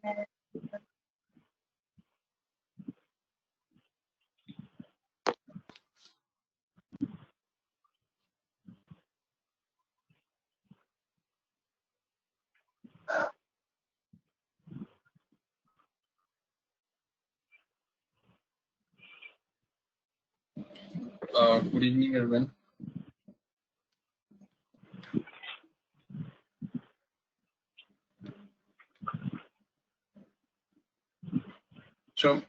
Good evening, everyone. So,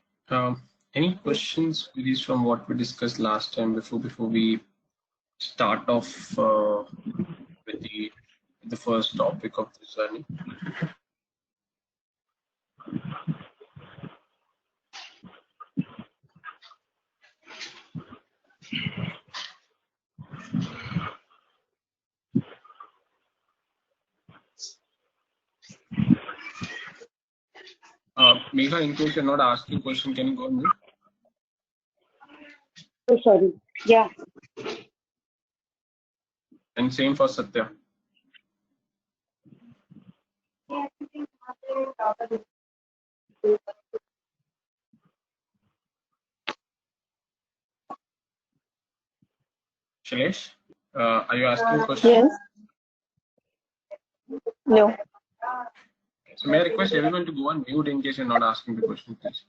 any questions, queries from what we discussed last time before we start off with the first topic of this journey? Megha, in case you're not asking question, can you go on mute? Oh, sorry. Yeah. And same for Satya. Shailesh, are you asking a question? Yes. No. So may I request everyone to go on mute in case you're not asking the question, please.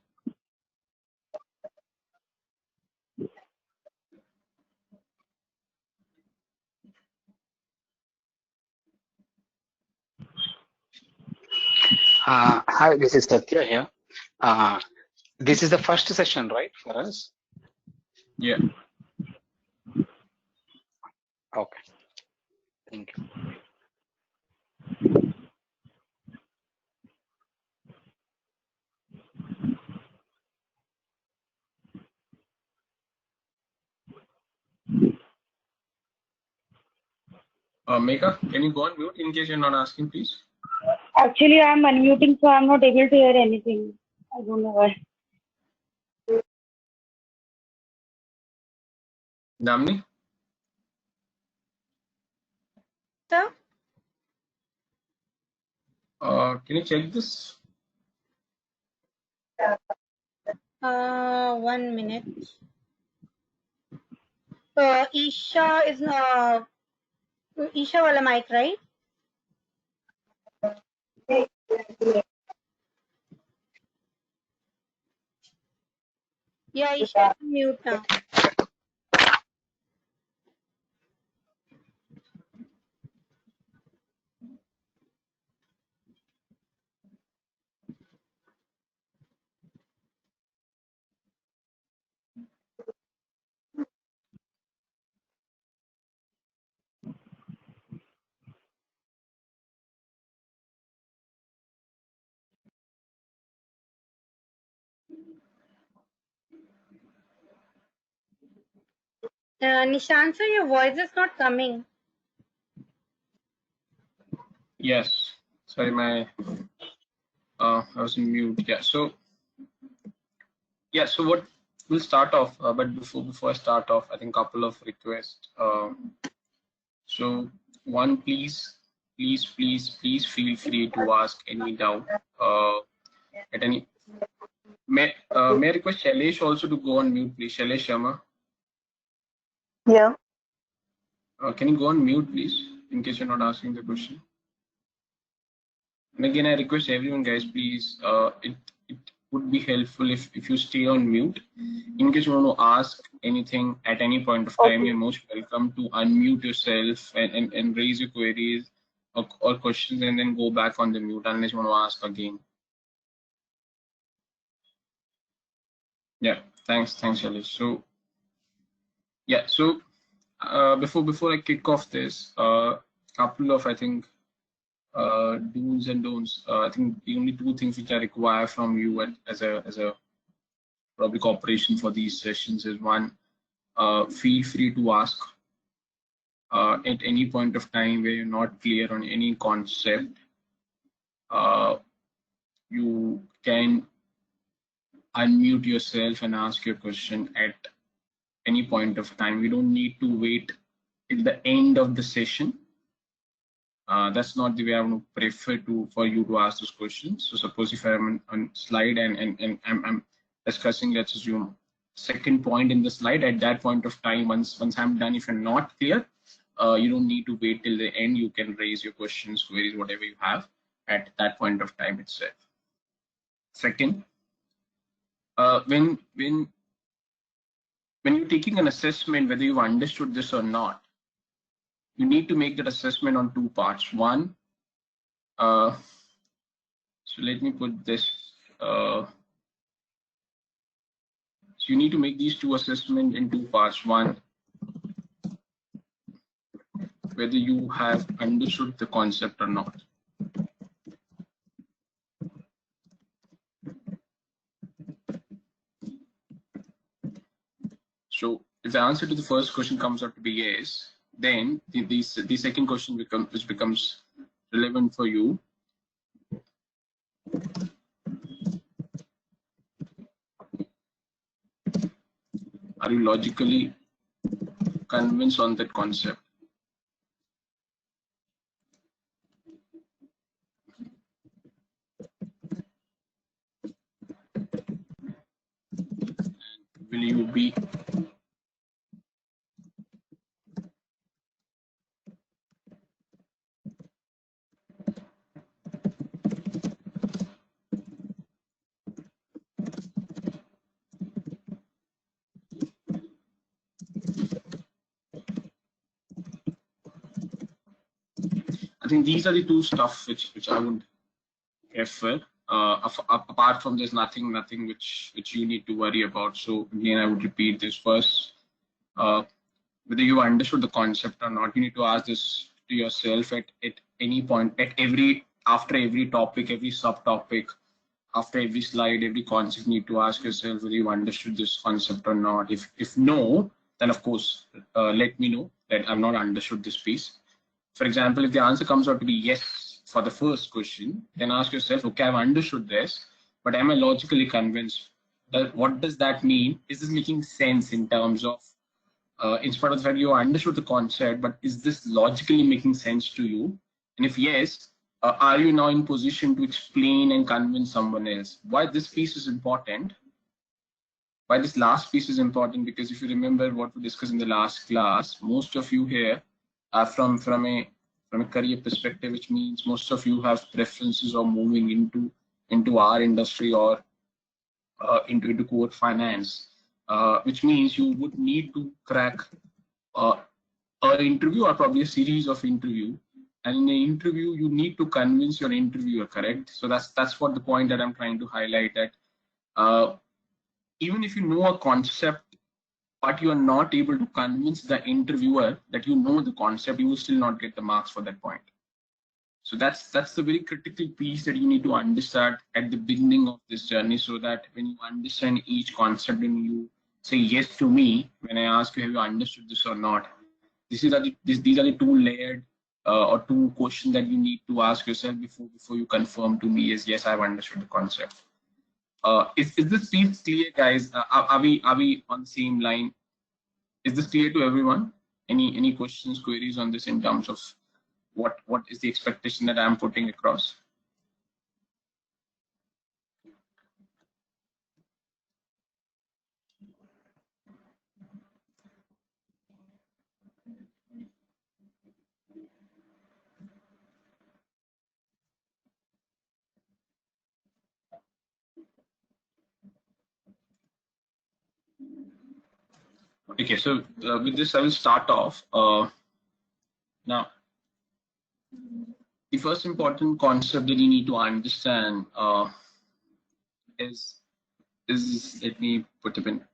Hi, this is Satya here. This is the first session, right, for us? Yeah. Okay. Thank you. Megha, can you go on mute in case you're not asking, please? Actually, I'm unmuting, so I'm not able to hear anything. I don't know why. Damni? Sir? Can you check this? 1 minute. Isha is Isha wala mic, right? Yeah, Isha is mute now. Nishant sir, your voice is not coming. Yes. Sorry, I was in mute. Yeah. So what we'll start off. But before I start off, I think couple of requests. So one, please feel free to ask any doubt at any. May I request Shailesh also to go on mute, please? Shailesh Sharma. Yeah. Can you go on mute, please, in case you're not asking the question? And again, I request everyone, guys, please. It would be helpful if you stay on mute. In case you want to ask anything at any point of time, you're most welcome to unmute yourself and raise your queries or questions, and then go back on the mute unless you want to ask again. Yeah, thanks, Shailesh. So yeah, so before I kick off this, couple of, I think, do's and don'ts. I think the only two things which I require from you as a probably cooperation for these sessions is one, feel free to ask at any point of time where you're not clear on any concept. You can unmute yourself and ask your question at any point of time. We don't need to wait till the end of the session That's not the way I would prefer for you to ask those questions. So suppose if I'm on slide and I'm discussing, let's assume, second point in the slide. At that point of time, once I'm done, if you're not clear, you don't need to wait till the end. You can raise your questions, queries, whatever you have at that point of time itself. Second, when you're taking an assessment, whether you've understood this or not, you need to make that assessment on two parts. One, so let me put this. So you need to make these two assessments in two parts. One, whether you have understood the concept or not. So if the answer to the first question comes out to be yes, then the second question becomes relevant for you. Are you logically convinced on that concept? And will you be I think these are the two stuff which I would prefer. Apart from this, nothing which you need to worry about. So again, I would repeat this first. Whether you understood the concept or not, you need to ask this to yourself at any point, after every topic, every subtopic, after every slide, every concept. You need to ask yourself whether you understood this concept or not. If no, then of course let me know that I've not understood this piece. For example, if the answer comes out to be yes for the first question, then ask yourself, okay, I've understood this, but am I logically convinced? What does that mean? Is this making sense in terms of, in spite of the fact you understood the concept, but is this logically making sense to you? And if yes, are you now in position to explain and convince someone else? Why this piece is important? Why this last piece is important? Because if you remember what we discussed in the last class, most of you here are from a career perspective, which means most of you have preferences of moving into our industry or into core finance, which means you would need to crack an interview or probably a series of interview. And in an interview, you need to convince your interviewer, correct? So that's what the point that I'm trying to highlight, that even if you know a concept, but you are not able to convince the interviewer that you know the concept, you will still not get the marks for that point. So that's the very critical piece that you need to understand at the beginning of this journey, so that when you understand each concept and you say yes to me when I ask you have you understood this or not, these are the two layered or two questions that you need to ask yourself before you confirm to me as yes, I've understood the concept. Is this piece clear, guys? Are we on the same line? Is this clear to everyone? Any questions, queries on this in terms of what is the expectation that I'm putting across? Okay, so with this, I will start off. Now, the first important concept that you need to understand is let me put a in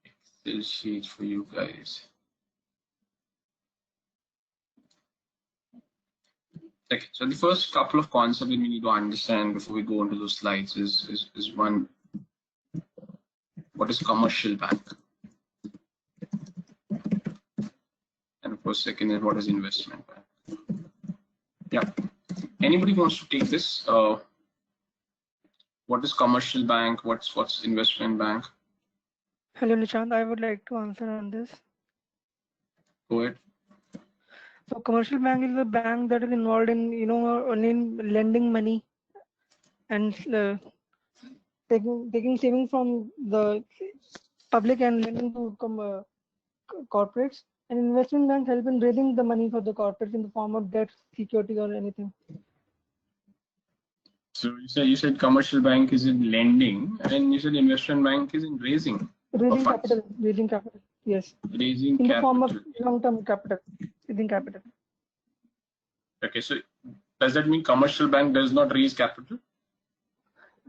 Excel sheet for you guys. Okay, so the first couple of concepts that we need to understand before we go into those slides is one, what is commercial bank? And of course, second is what is investment bank? Yeah. Anybody wants to take this? What is commercial bank? What's investment bank? Hello, Nishant. I would like to answer on this. Go ahead. So commercial bank is a bank that is involved in, only in lending money and taking savings from the public and lending to corporates. And investment bank help in raising the money for the corporates in the form of debt, security, or anything. So you said commercial bank is in lending, and you said investment bank is in raising. Raising capital, yes. Raising in capital. The form of long-term capital, raising capital. Okay, so does that mean commercial bank does not raise capital?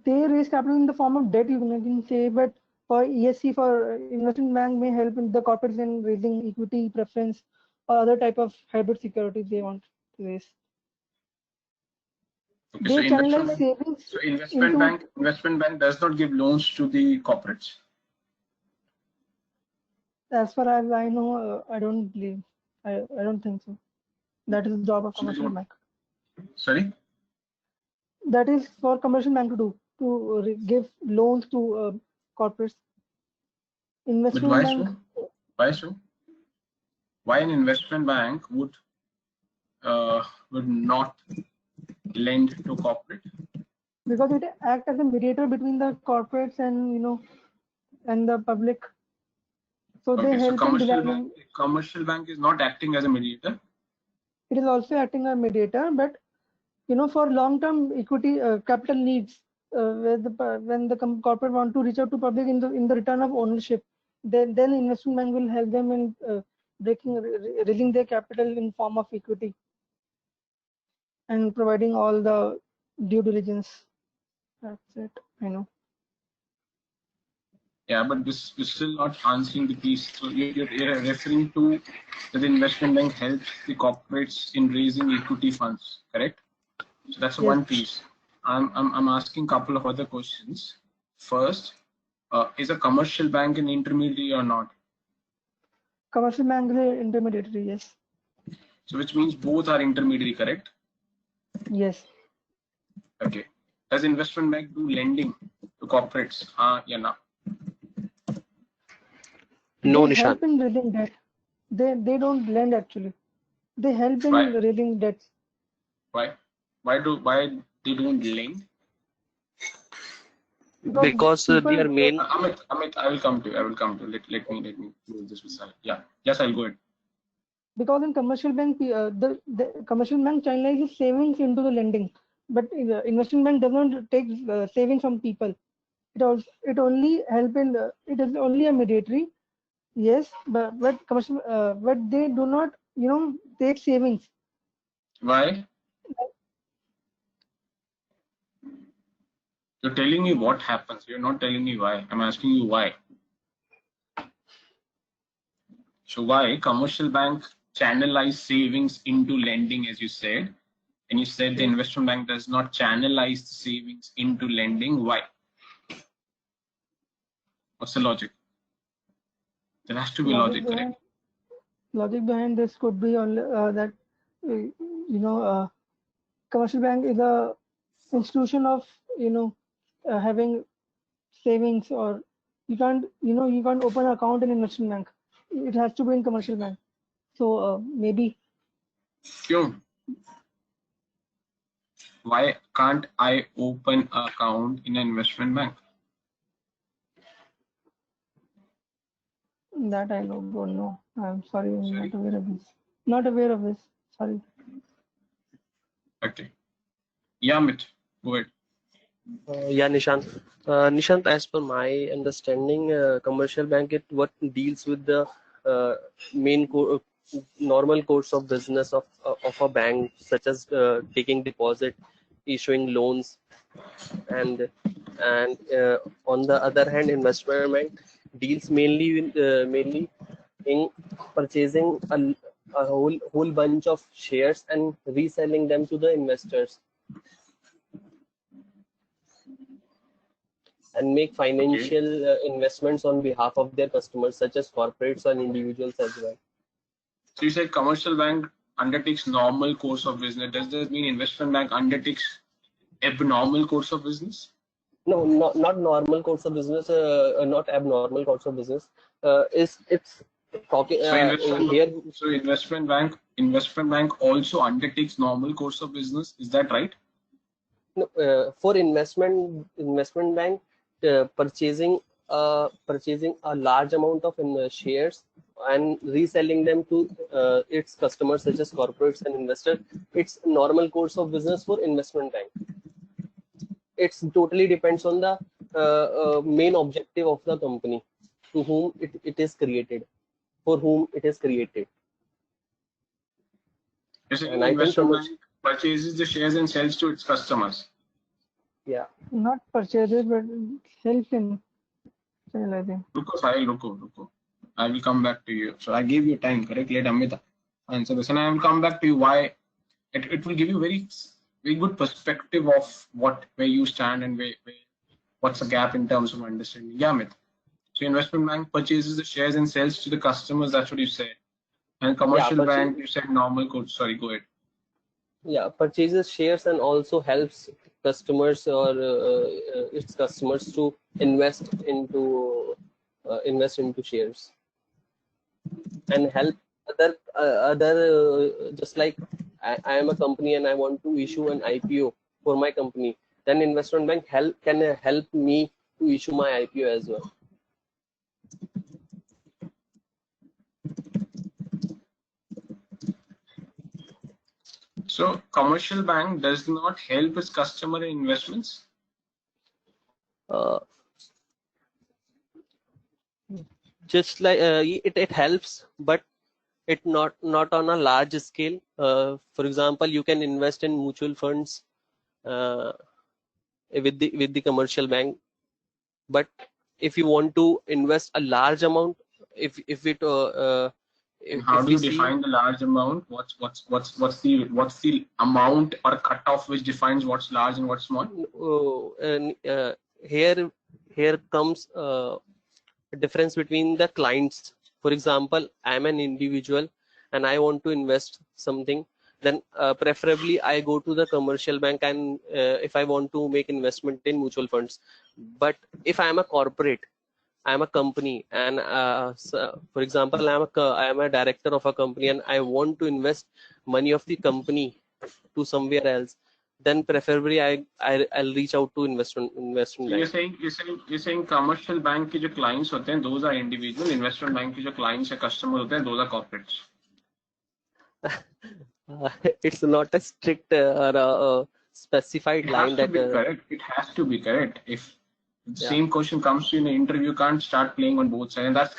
They raise capital in the form of debt, you can say, but for ESC, for investment bank may help in the corporates in raising equity, preference, or other type of hybrid securities they want to raise. Okay, They channelize savings. So investment bank does not give loans to the corporates. As far as I know, I don't believe. I don't think so. That is the job of commercial bank. Sorry? That is for commercial bank to do, to give loans to corporates. Investment but why bank. So? Why so? Why an investment bank would not lend to corporate? Because it acts as a mediator between the corporates and and the public. So okay, they help in commercial bank is not acting as a mediator. It is also acting as a mediator, but for long-term equity capital needs, when the corporate want to reach out to public in the return of ownership, then investment bank will help them in raising their capital in form of equity and providing all the due diligence. That's it. I know. Yeah, but this is still not answering the piece. So you're referring to that the investment bank helps the corporates in raising equity funds, correct? So that's Yes. one piece. I'm asking a couple of other questions. First, is a commercial bank an intermediary or not? Commercial bank is an intermediary, yes. So which means both are intermediary, correct? Yes. Okay. Does investment bank do lending to corporates? Yeah, no. No, They Nishan. help in raising debt. They don't lend actually. They help in raising debts. Why they don't lend? Because their main. Amit, I will come to. Let me close this with Sally. Yeah. Yes, I'll go ahead. Because in commercial bank, the commercial bank channelizes savings into the lending, but the investment bank does not take savings from people. It only help in. It is only a mediatory. Yes, but commercial, but they do not, take savings. Why? You're telling me what happens. You're not telling me why. I'm asking you why. So why commercial bank channelize savings into lending, as you said, and you said the investment bank does not channelize the savings into lending. Why? What's the logic? There has to be logic, correct? Logic behind this could be only that commercial bank is a institution of having savings, or you can't open an account in investment bank. It has to be in commercial bank. So maybe. Sure. Why can't I open an account in an investment bank? That I don't know. I'm sorry, I'm not aware of this. Not aware of this. Sorry. Okay. Yeah, Amit, go ahead. Yeah, Nishant. Nishant, as per my understanding, commercial bank what deals with the main normal course of business of a bank, such as taking deposit, issuing loans, and on the other hand, investment bank deals mainly in purchasing a whole bunch of shares and reselling them to the investors, and make financial investments on behalf of their customers, such as corporates and individuals as well. So you said commercial bank undertakes normal course of business. Does that mean investment bank undertakes abnormal course of business? No, not normal course of business, not abnormal course of business. It's talking So here. investment bank also undertakes normal course of business. Is that right? No, for investment bank, purchasing a large amount of shares and reselling them to its customers such as corporates and investors, it's normal course of business for investment bank. It's totally depends on the main objective of the company, to whom it is created, for whom it is created. You're saying And I think investment bank purchases the shares and sells to its customers. yeah. Not purchases, but helps in sale, I think. Ruko. I will come back to you. So I gave you time, correct? Let Amita answer this, and I will come back to you why it will give you very good perspective of where you stand and what's the gap in terms of understanding. Yeah, Amit. So investment bank purchases the shares and sells to the customers. That's what you said. And commercial bank, you said normal code. Sorry, go ahead. Yeah, purchases shares and also helps customers or its customers to invest into shares and help other just like I am a company and I want to issue an IPO for my company, then investment bank can help me to issue my IPO as well. So commercial bank does not help its customer in investments? Just like it helps, but it not on a large scale. For example, you can invest in mutual funds with the commercial bank, but if you want to invest a large amount, if how do you define the large amount? What's the amount or cutoff which defines what's large and what's small? And here comes a difference between the clients. For example, I'm an individual and I want to invest something, then preferably I go to the commercial bank, and if I want to make investment in mutual funds. But if I am a corporate, I am a company, and so, for example, I am a director of a company and I want to invest money of the company to somewhere else, then preferably I'll reach out to investment So bank. you're saying commercial bank के जो clients होते हैं, those are individual. Investment bank के जो clients या customers होते हैं, those are corporates. It's not a strict or specified line that it has to be correct. If the same question comes to you in an interview, you can't start playing on both sides. And that's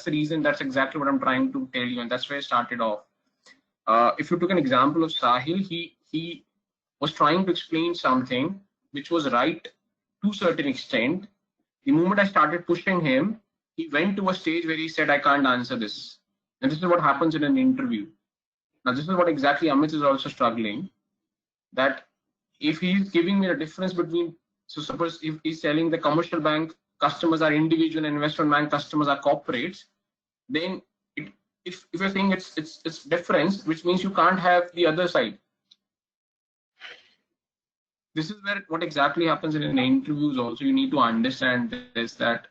the reason. That's exactly what I'm trying to tell you, and that's where I started off. If you took an example of Sahil, he was trying to explain something which was right to a certain extent. The moment I started pushing him, he went to a stage where he said, "I can't answer this." And this is what happens in an interview. Now, this is what exactly Amit is also struggling. That if he's giving me a difference between, so suppose if he's telling the commercial bank customers are individual and investment bank customers are corporates, then if you're saying it's difference, which means you can't have the other side. This is where what exactly happens in interviews also. You need to understand this, that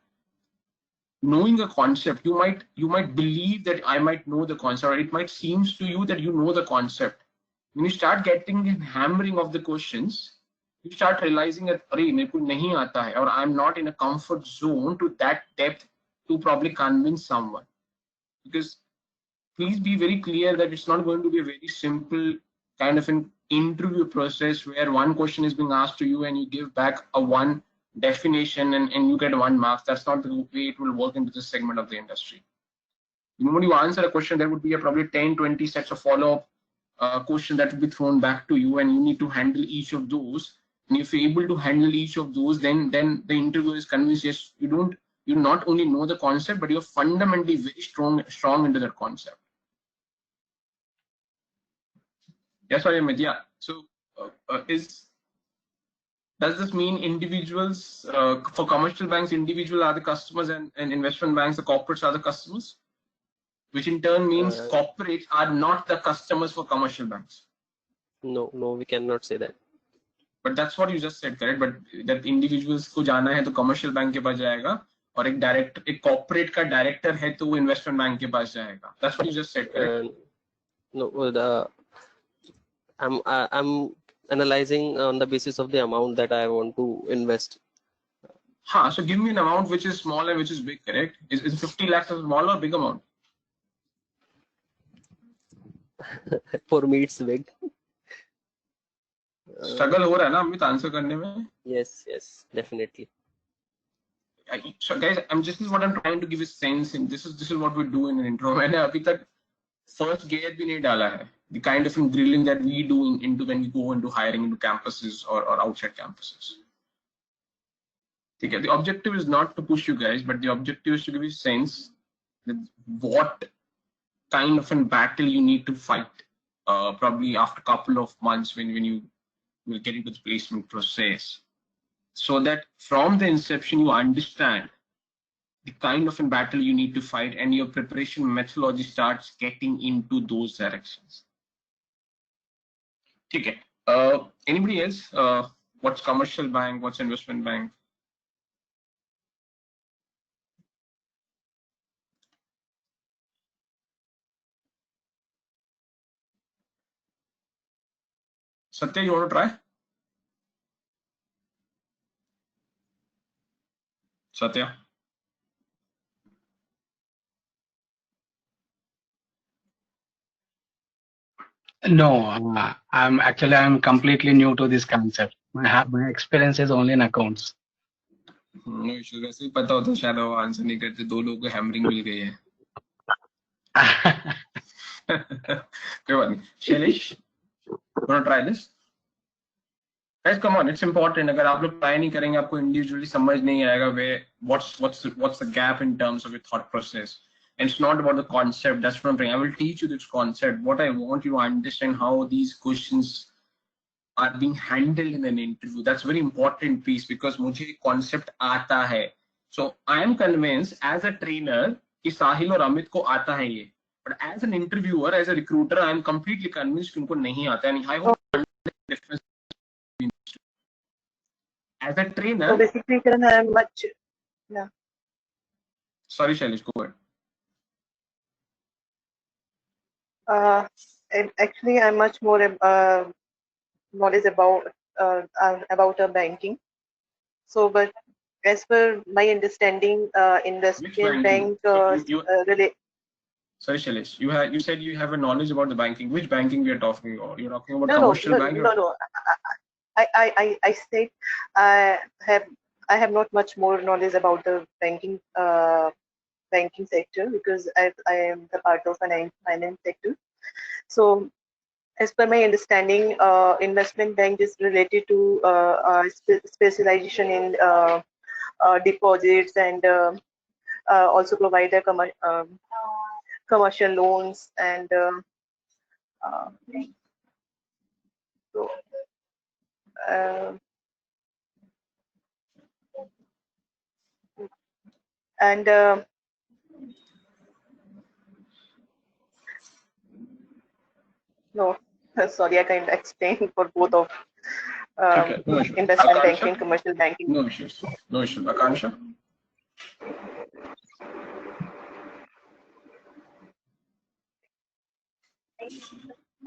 knowing a concept, you might believe that I might know the concept, or it might seem to you that you know the concept. When you start getting the hammering of the questions, you start realizing that मेरे को नहीं आता है, or I'm not in a comfort zone to that depth to probably convince someone. Because please be very clear that it's not going to be a very simple kind of an interview process where one question is being asked to you and you give back a one definition and you get 1 mark. That's not the way it will work into this segment of the industry. The moment you answer a question, there would be probably 10-20 sets of follow-up question that will be thrown back to you, and you need to handle each of those. And if you're able to handle each of those, then the interviewer is convinced, yes, you not only know the concept, but you're fundamentally very strong into that concept. Yes, sorry, Amit. Yeah. So does this mean individuals, for commercial banks, individual are the customers and investment banks, the corporates are the customers? Which in turn means corporates are not the customers for commercial banks. No, we cannot say that. But that's what you just said, correct? But that individuals को जाना है तो commercial bank के पास जाएगा, और एक director, एक corporate का डायरेक्टर है तो वो इन्वेस्टमेंट बैंक के पास जाएगा. That's what you just said, correct? No, I'm analyzing on the basis of the amount that I want to invest. So give me an amount which is small and which is big, correct? Is 50 lakhs a small or big amount? For me, it's big. Struggle हो रहा है ना Amit answer करने में? Yes, definitely. So guys, this is what I'm trying to give a sense in. This is what we do in an intro. मैंने अभी तक first gear भी नहीं डाला है. The kind of grilling that we do into when we go into hiring into campuses or outside campuses. Okay, the objective is not to push you guys, but the objective is to give you a sense that what kind of a battle you need to fight. Probably after a couple of months when you will get into the placement process. So that from the inception you understand the kind of a battle you need to fight and your preparation methodology starts getting into those directions. Okay. Anybody else? What's commercial bank? What's investment bank? Satya, you want to try? Satya? No, I'm completely new to this concept. My experience is only in accounts. No issue. वैसे ही पता होता शायद वो answer नहीं करते. दो लोगों को हैमरिंग मिल गई है. कोई बात नहीं. Shailesh, want to try this? Guys, come on, it's important. अगर आप लोग try नहीं करेंगे आपको individually समझ नहीं आएगा what's the gap in terms of your thought process. And it's not about the concept. That's what I'm saying. I will teach you this concept. What I want you to understand how these questions are being handled in an interview. That's a very important piece because मुझे concept आता है. So I am convinced as a trainer कि साहिल और अमित को आता है ये. But as an interviewer, as a recruiter, I am completely convinced कि उनको नहीं आता है. I hope the difference between these two. As a trainer. So basically, Karan, I am much. Yeah. Sorry, Shailesh, go ahead. Actually, I'm much more knowledge about banking. So, but as per my understanding, investment bank relate. Sorry, Shailesh, you said you have a knowledge about the banking. Which banking we are talking about? You're talking about No, commercial bank? No. I said I have not much more knowledge about the banking sector because I am the part of finance sector. So as per my understanding, investment bank is related to specialization in deposits and also provide a commercial loans and so. And no, sorry, I can't explain for both of Okay, no issue. investment Akansha? banking, commercial banking. No issues. No issue. Akansha?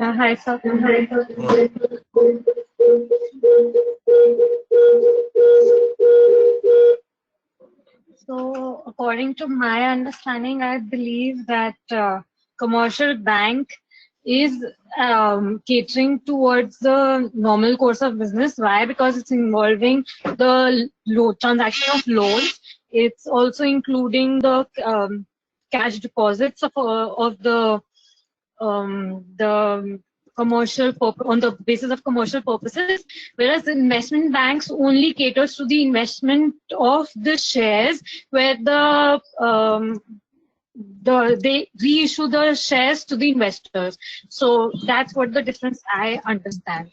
Hi, sir. So, according to my understanding, I believe that commercial bank is catering towards the normal course of business. Why? Because it's involving the transaction of loans. It's also including the cash deposits of the commercial on the basis of commercial purposes, whereas investment banks only caters to the investment of the shares where they reissue the shares to the investors. So that's what the difference I understand.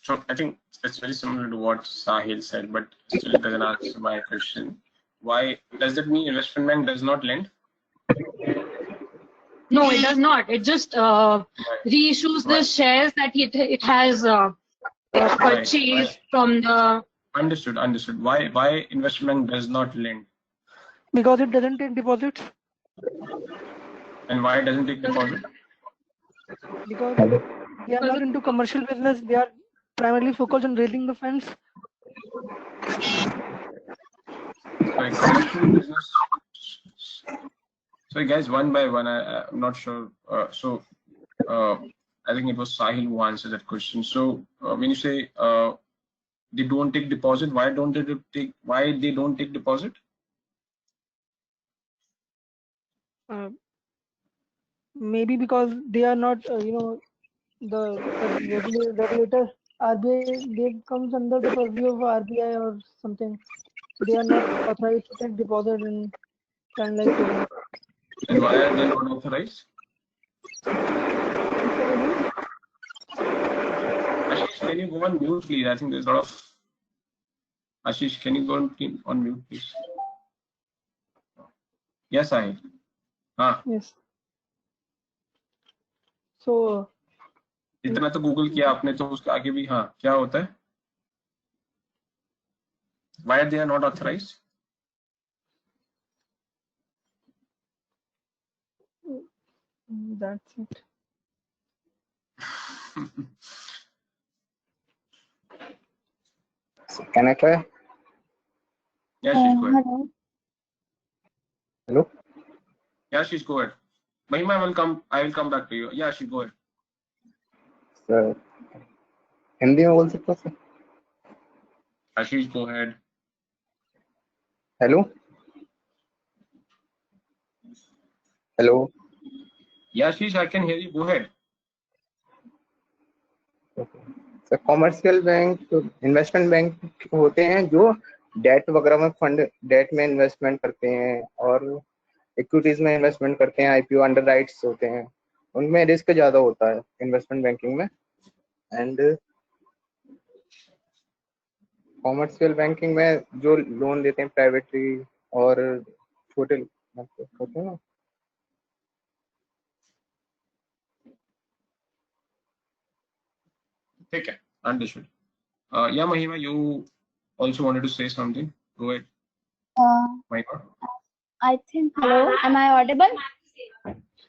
So I think it's very similar to what Sahil said, but still it doesn't answer my question. Why does that mean investment bank does not lend? No, it does not. It just reissues the shares that it has purchased from the Understood. Understood. Why investment bank does not lend? Because it doesn't take deposits. And why it doesn't take deposit? Because they are not into commercial business. They are primarily focused on raising the funds. Sorry, commercial business. Sorry, guys, one by one. I'm not sure. I think it was Sahil who answered that question. So when you say they don't take deposit, why don't they take? Why they don't take deposit? Maybe because they are not, the regulators, RBI, they comes under the purview of RBI or something. They are not authorized to take deposit in kind like savings. And why are they not authorized? Ashish, can you go on mute, please? I think there's a lot of. Ashish, can you go on mute, please? Yes, Sahil. Yes. So इतना तो Google किया आपने तो उसके आगे भी हाँ क्या होता है? Why they are not authorized? That's it. So can I try? Yeah, she's go ahead. Hello? Yeah, she's go ahead. Mahima, I will come back to you. Yeah, she go ahead. Sir, Hindi में बोल सकते हो sir? Ashish, go ahead. Hello? Hello? Yeah, Ashish, I can hear you. Go ahead. Sir commercial bank investment bank होते हैं जो date वगैरह में fund date में इन्वेस्टमेंट करते हैं और इक्विटीज में इन्वेस्टमेंट करते हैं, आईपीओ अंडर राइट्स होते हैं, उनमें रिस्क ज्यादा होता है इन्वेस्टमेंट बैंकिंग में। एंड कॉमर्शियल बैंकिंग में जो लोन देते हैं प्राइवेटली और छोटे होते हैं ना, ठीक है, understood. Yeah, Mahima, you also wanted to say something. Go ahead. Mahima. I think, hello, am I audible?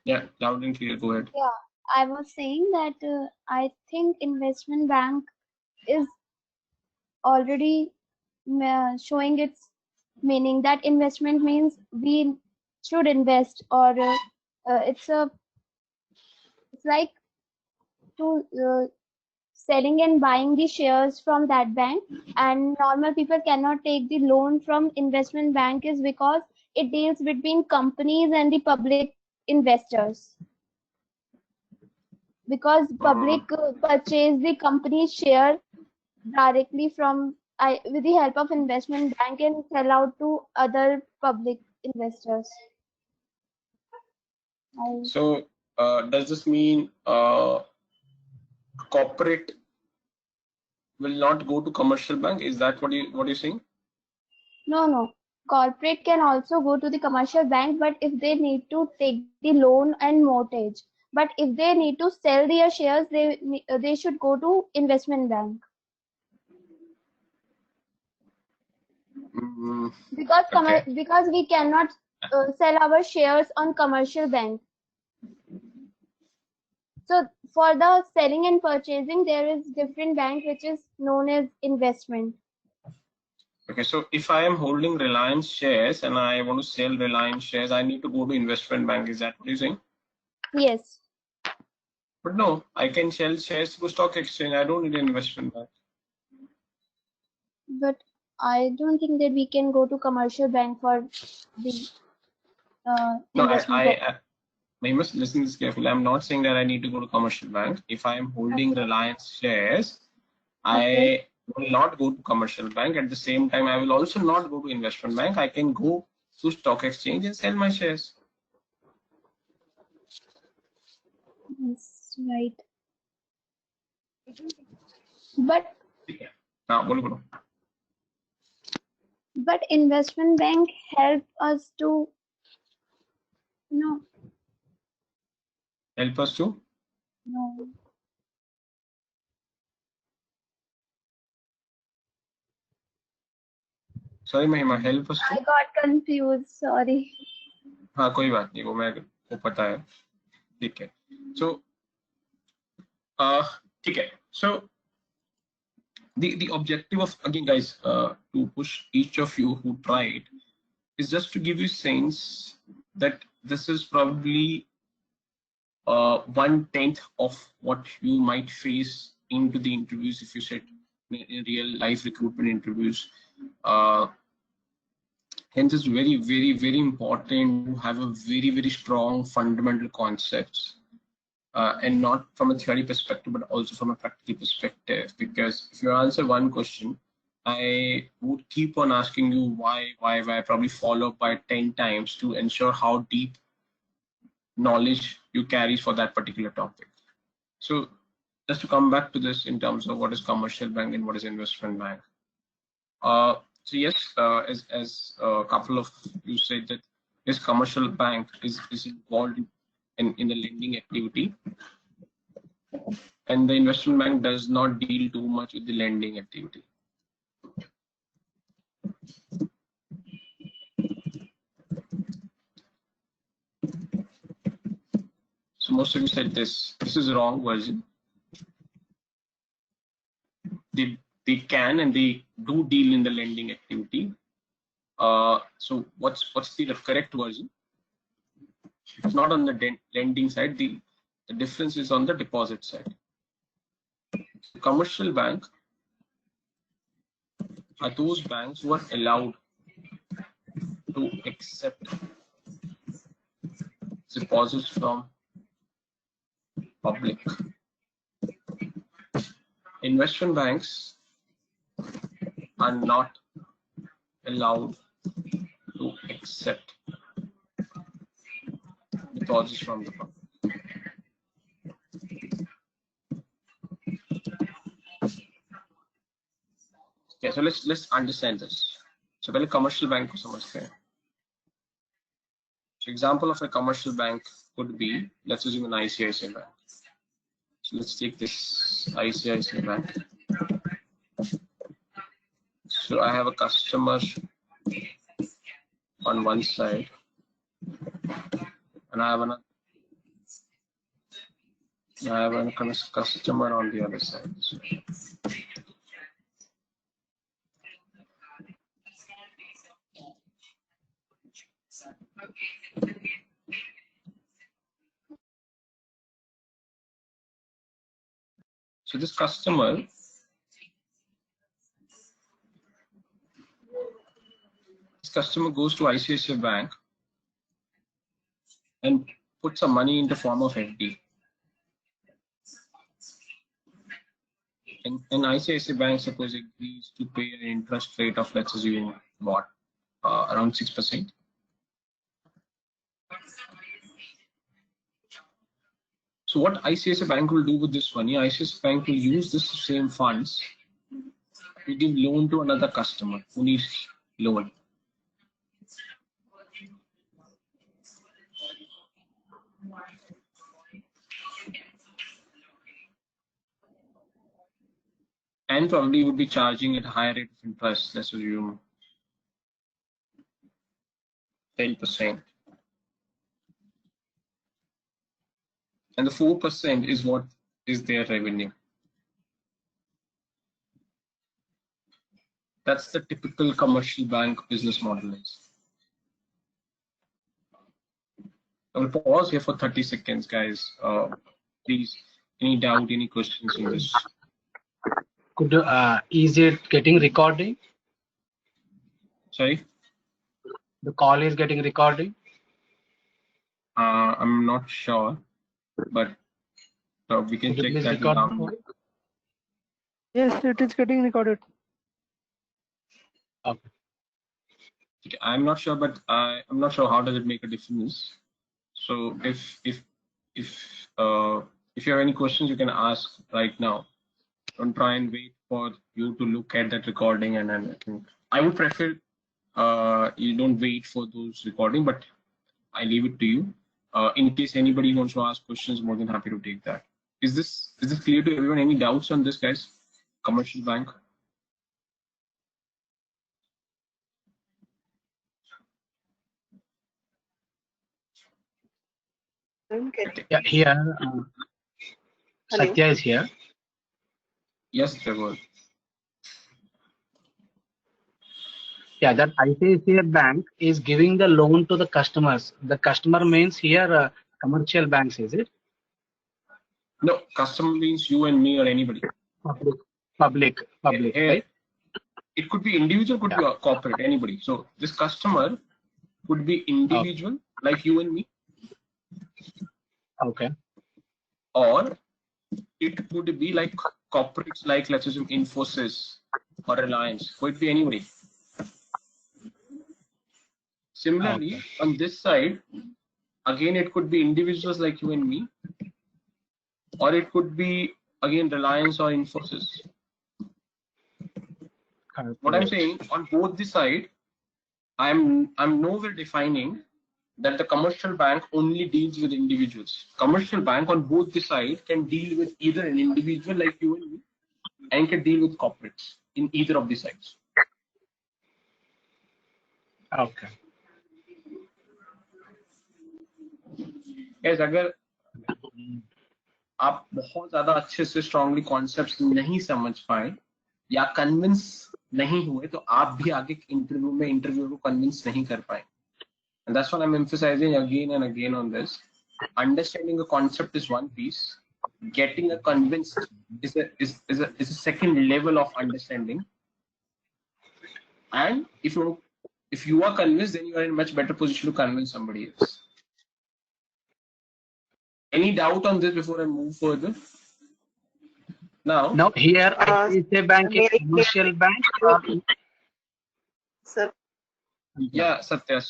Yeah, loud and clear. Go ahead. Yeah, I was saying that I think investment bank is already showing its meaning that investment means we should invest or it's like to selling and buying the shares from that bank, and normal people cannot take the loan from investment bank is because it deals between companies and the public investors, because public purchase the company's share directly from with the help of investment bank and sell out to other public investors. So, does this mean corporate will not go to commercial bank? Is that what you're saying? No. Corporate can also go to the commercial bank, but if they need to take the loan and mortgage. But if they need to sell their shares, they should go to investment bank. Because Okay. because we cannot sell our shares on commercial bank. So for the selling and purchasing, there is different bank which is known as investment. Okay, so if I am holding Reliance shares and I want to sell Reliance shares, I need to go to investment bank. Is that what you're saying? Yes. But no, I can sell shares to stock exchange. I don't need an investment bank. But I don't think that we can go to commercial bank for the No, investment. I must listen to this carefully. I'm not saying that I need to go to commercial bank. If I am holding Reliance shares, I will not go to commercial bank. At the same time, I will also not go to investment bank. I can go to stock exchange and sell my shares. That's right. But bolo. But investment bank help us to Help us to? No. Sorry, my help us. I got confused. Sorry. हाँ कोई बात नहीं, वो मेरे को पता है, ठीक है. So ठीक है. So the objective of, again guys, to push each of you who tried is just to give you sense that this is probably 1/10 of what you might face into the interviews if you sit in real life recruitment interviews. Hence it's very important to have a very strong fundamental concepts, and not from a theory perspective but also from a practical perspective, because if you answer one question, I would keep on asking you why, probably follow up by 10 times to ensure how deep knowledge you carry for that particular topic. So just to come back to this in terms of what is commercial bank and what is investment bank. So yes, as a couple of you said that this commercial bank is involved in the lending activity, and the investment bank does not deal too much with the lending activity. So most of you said this is wrong version. They can and they do deal in the lending activity. So what's the correct version? It's not on the lending side. The difference is on the deposit side. The commercial bank are those banks who are allowed to accept deposits from public. Investment banks are not allowed to accept deposits from the public. Okay, so let's understand this. So पहले commercial bank को समझते हैं. So example of a commercial bank could be, let's assume an ICICI bank. So let's take this ICICI bank. So I have a customer on one side, and I have a customer on the other side. So this customer goes to ICICI Bank and puts some money in the form of FD. And ICICI Bank, suppose, agrees to pay an interest rate of, let's assume, what, around 6%. So what ICICI Bank will do with this money? ICICI Bank will use this same funds to give loan to another customer who needs loan. And probably would be charging at a higher rate of interest, let's assume 10%. And the 4% is what is their revenue. That's the typical commercial bank business model is. I will pause here for 30 seconds, guys. Please, any doubt, any questions in this? Could is it getting recording? Sorry? The call is getting recording? I'm not sure, but we can check that down. Yes, it is getting recorded. Okay. I'm not sure, but I'm not sure how does it make a difference. So if you have any questions, you can ask right now. Don't try and wait for you to look at that recording, and I would prefer you don't wait for those recording, but I leave it to you. In case anybody wants to ask questions, more than happy to take that. Is this clear to everyone? Any doubts on this, guys? Commercial bank. Yeah, here Hello. Satya is here. Yes, Trevor. Yeah, that ICICI Bank is giving the loan to the customers. The customer means here commercial banks, is it? No, customer means you and me or anybody. Public, right? It could be individual, could be corporate, anybody. So this customer could be individual, like you and me, Okay. or it could be like corporates, like let's assume Infosys or Reliance. Could be anybody. Similarly, on this side, again, it could be individuals like you and me, or it could be again Reliance or Infosys. What I'm saying, on both the side, I'm nowhere defining that the commercial bank only deals with individuals. Commercial bank on both the side can deal with either an individual like you and me, and can deal with corporates in either of the sides. Okay. Guys, अगर आप बहुत ज्यादा अच्छे से strongly concepts नहीं समझ पाए या कन्विंस नहीं हुए तो आप भी आगे इंटरव्यू में इंटरव्यू को कन्विंस नहीं कर पाए. And that's what I'm emphasizing again and again on this. Understanding a concept is one piece. Getting a convinced is a second level of understanding. And if you are convinced, then you are in a much better position to convince somebody else. Any doubt on this before I move further? Now here ICICI Bank is commercial bank. Sir. Yeah, Satya.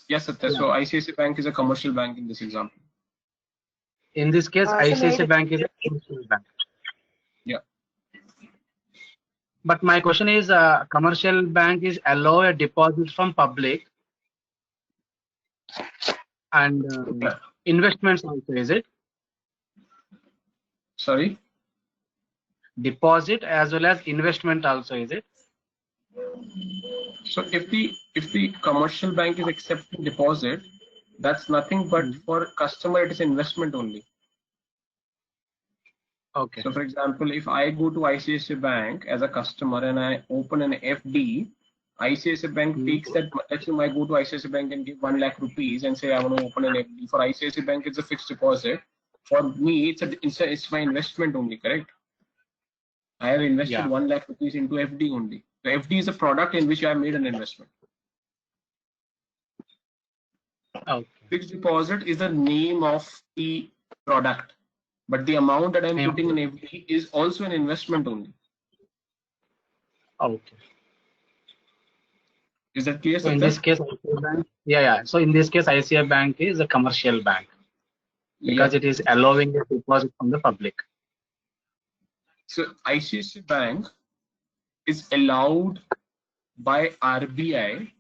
Yes, Satya. So ICICI Bank is a commercial bank in this example. In this case, ICICI Bank is a commercial bank. Yeah. But my question is, commercial bank is allow a deposit from public and investments also, is it? Sorry? Deposit as well as investment also, is it? So if the commercial bank is accepting deposit, that's nothing but for customer it is investment only. Okay. So for example, if I go to ICICI Bank as a customer and I open an FD, ICICI Bank takes that. Let's say I go to ICICI Bank and give 1 lakh rupees and say I want to open an FD. For ICICI Bank, it's a fixed deposit. For me, it's my investment only, correct? I have invested 1 lakh rupees into FD only. The FD is a product in which I made an investment. Okay. Fixed deposit is the name of the product, but the amount that I'm putting in FD is also an investment only. Okay. Is that clear? So in this case, ICICI Bank, So in this case, ICICI Bank is a commercial bank because it is allowing a deposit from the public. So ICICI Bank is allowed by RBI,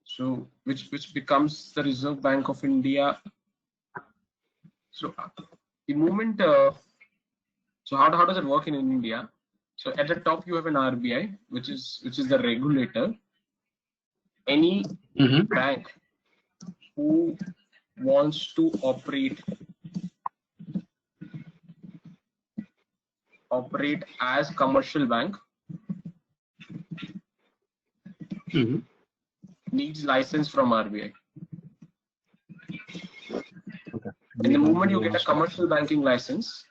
so which becomes the Reserve Bank of India. So the moment, so how does it work in India? So at the top you have an RBI, which is the regulator. Any bank who wants to operate as commercial bank needs license from RBI. Okay. And the moment you get a commercial banking license,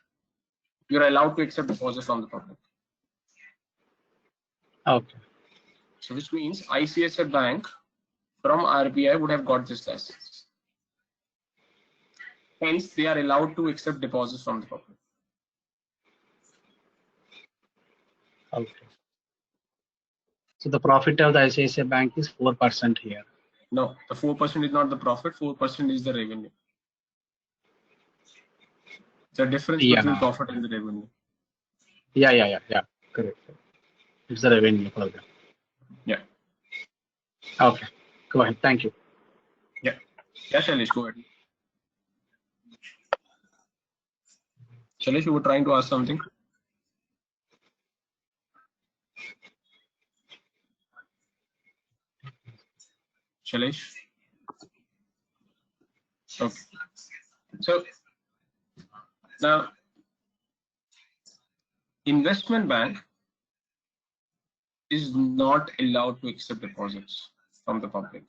you're allowed to accept deposits from the public. Okay. So which means ICICI Bank from RBI would have got this license. Hence, they are allowed to accept deposits from the public. Okay. So the profit of the ICICI Bank is 4% here. No, the 4% is not the profit. 4% is the revenue. The difference between profit and the revenue. Yeah. Correct. It's the revenue for them. Yeah. Okay. Go ahead. Thank you. Yeah, Shailesh, go ahead. Shailesh, you were trying to ask something? Shailesh? Okay. So now, investment bank is not allowed to accept deposits from the public.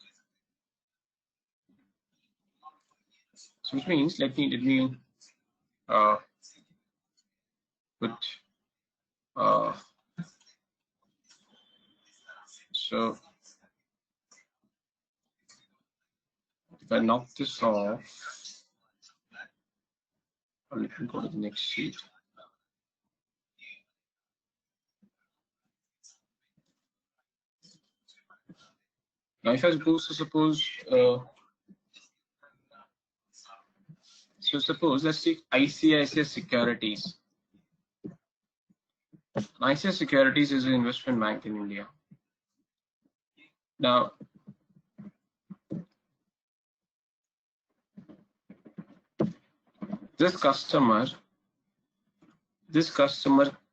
So which means, let me put so if I knock this off, let me go to the next sheet. Now, if I suppose, let's take ICICI Securities. ICICI Securities is an investment bank in India. Now, this customer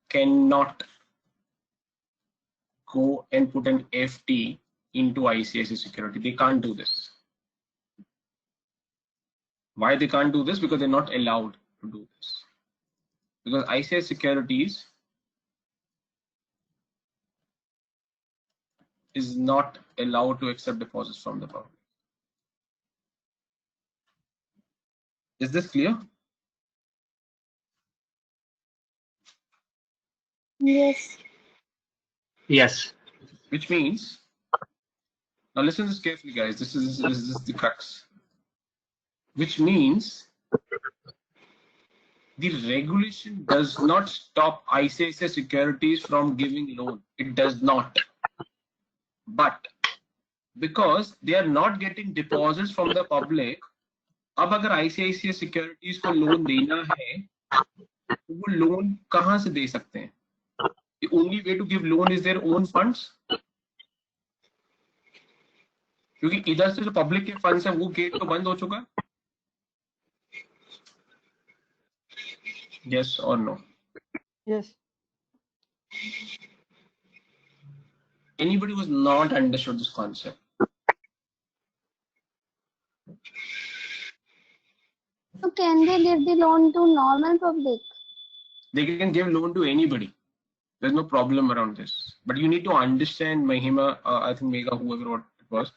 cannot go and put an FD into ICICI Security. They can't do this. Why they can't do this? Because they're not allowed to do this. Because ICICI Securities is not allowed to accept deposits from the public. Is this clear? Yes. Yes. Which means, now listen to this carefully, guys. This is the crux. Which means the regulation does not stop ICICI Securities from giving loan. It does not. But because they are not getting deposits from the public, अब अगर ICICI Securities को loan देना है, तो वो loan कहाँ से दे सकते हैं? The only way to give loan is their own funds. क्योंकि इधर से जो पब्लिक के फंड्स है वो गेट तो बंद हो चुका है. Yes or no? Yes. Anybody who's not understood this concept? So can they give the loan to normal public? They can give loan to anybody. There's no problem around this. But you need to understand, Mahima, I think Mega, whoever it was,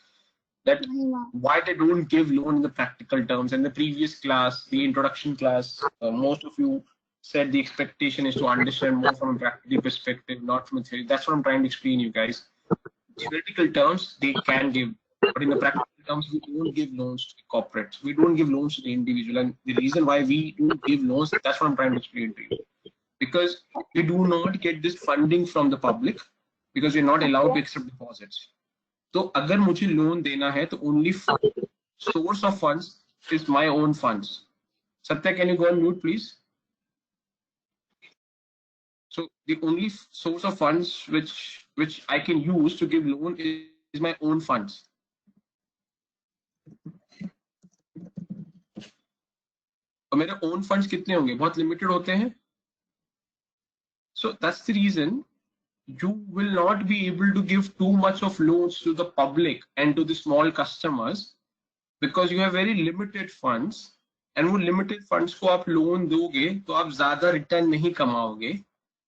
that why they don't give loan in the practical terms. In the previous class, the introduction class, most of you said the expectation is to understand more from a practical perspective, not from a theory. That's what I'm trying to explain you guys. Theoretical terms, they can give, but in the practical terms, we don't give loans to the corporates. We don't give loans to the individual. And the reason why we don't give loans, that's what I'm trying to explain to you. Because we do not get this funding from the public because we're not allowed to accept deposits. So अगर मुझे loan देना है तो only source of funds is my own funds. Satya, can you go on mute, please? So the only source of funds which I can use to give loan is my own funds. और मेरे own funds कितने होंगे? बहुत limited होते हैं. So that's the reason you will not be able to give too much of loans to the public and to the small customers because you have very limited funds. And वो limited funds को आप loan दोगे तो आप ज़्यादा return नहीं कमाओगे.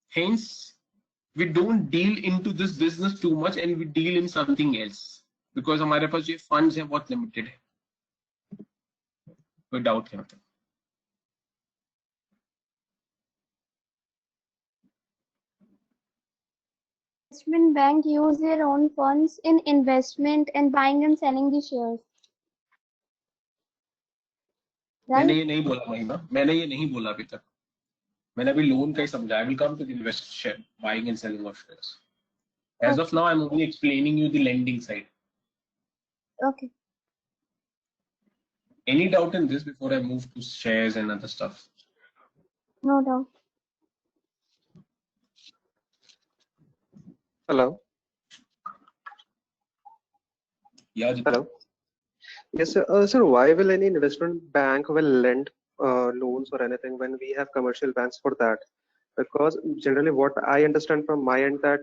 Hence, we don't deal into this business too much and we deal in something else because हमारे पास ये funds हैं बहुत limited है. कोई doubt यहाँ पे? Investment bank use their own funds in investment and buying and selling the shares. मैंने ये नहीं बोला महिमा, मैंने ये नहीं बोला अभी तक. मैंने अभी लोन का ही समझा. I will come to the invest buying and selling of shares. As of now, I'm only explaining you the lending side. Okay. Any doubt in this before I move to shares and other stuff? No doubt. Hello. Yeah. Hello. Yes, sir. Sir, why will any investment bank will lend loans or anything when we have commercial banks for that? Because generally, what I understand from my end that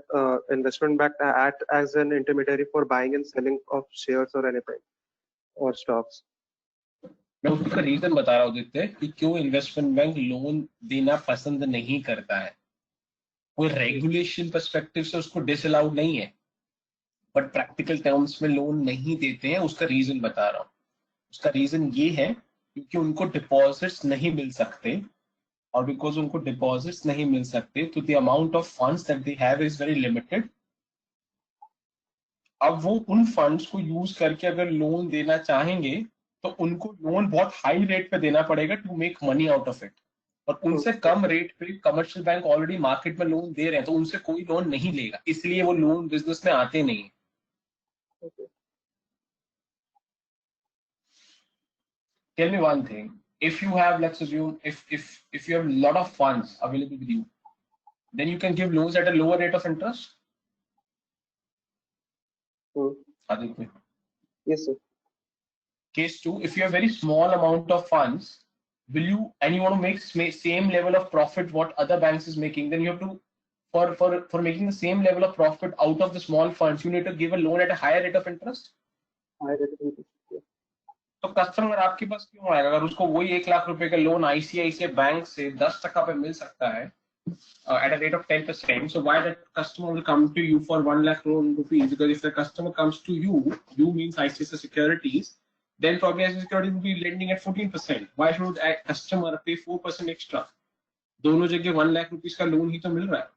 investment bank act as an intermediary for buying and selling of shares or anything or stocks. मैं उसका reason बता रहा हूँ आदित्य कि क्यों investment bank loan देना पसंद नहीं करता है। कोई रेगुलेशन पर्सपेक्टिव से उसको डिसअलाउड नहीं है, बट प्रैक्टिकल टर्म्स में लोन नहीं देते हैं। उसका रीजन बता रहा हूँ। उसका रीजन ये है क्योंकि उनको डिपॉजिट्स नहीं मिल सकते, और बिकॉज उनको डिपॉजिट्स नहीं मिल सकते तो the amount of funds that they have is very limited. अब वो उन फंड्स को यूज करके अगर लोन देना चाहेंगे तो उनको लोन बहुत हाई रेट पे देना पड़ेगा to make money out of it, और उनसे कम रेट पे कमर्शियल बैंक ऑलरेडी मार्केट में लोन दे रहे हैं, तो उनसे कोई लोन नहीं लेगा, इसलिए वो लोन बिजनेस में आते नहीं। Tell me one thing, if you have, let's assume, if you have a lot of funds available with you, then you can give loans at a lower rate of interest. Aditya. Yes, sir. Case 2, if you have very small amount of funds, will you, and you want to make same level of profit what other banks is making, then you have to, for making the same level of profit out of the small funds, you need to give a loan at a higher rate of interest. Higher rate of interest. Yeah. तो customer आपके पास क्यों आएगा अगर उसको वही 1 लाख रुपए का loan ICICI bank से 10% पे मिल सकता है at a rate of 10%? So why that customer will come to you for 1 lakh rupees? Because if the customer comes to you means ICICI Securities, then probably ICICI Securities will be lending at 14%. Why should a customer pay 4% extra? दोनों जगह 1 lakh rupees का loan ही तो मिल रहा है.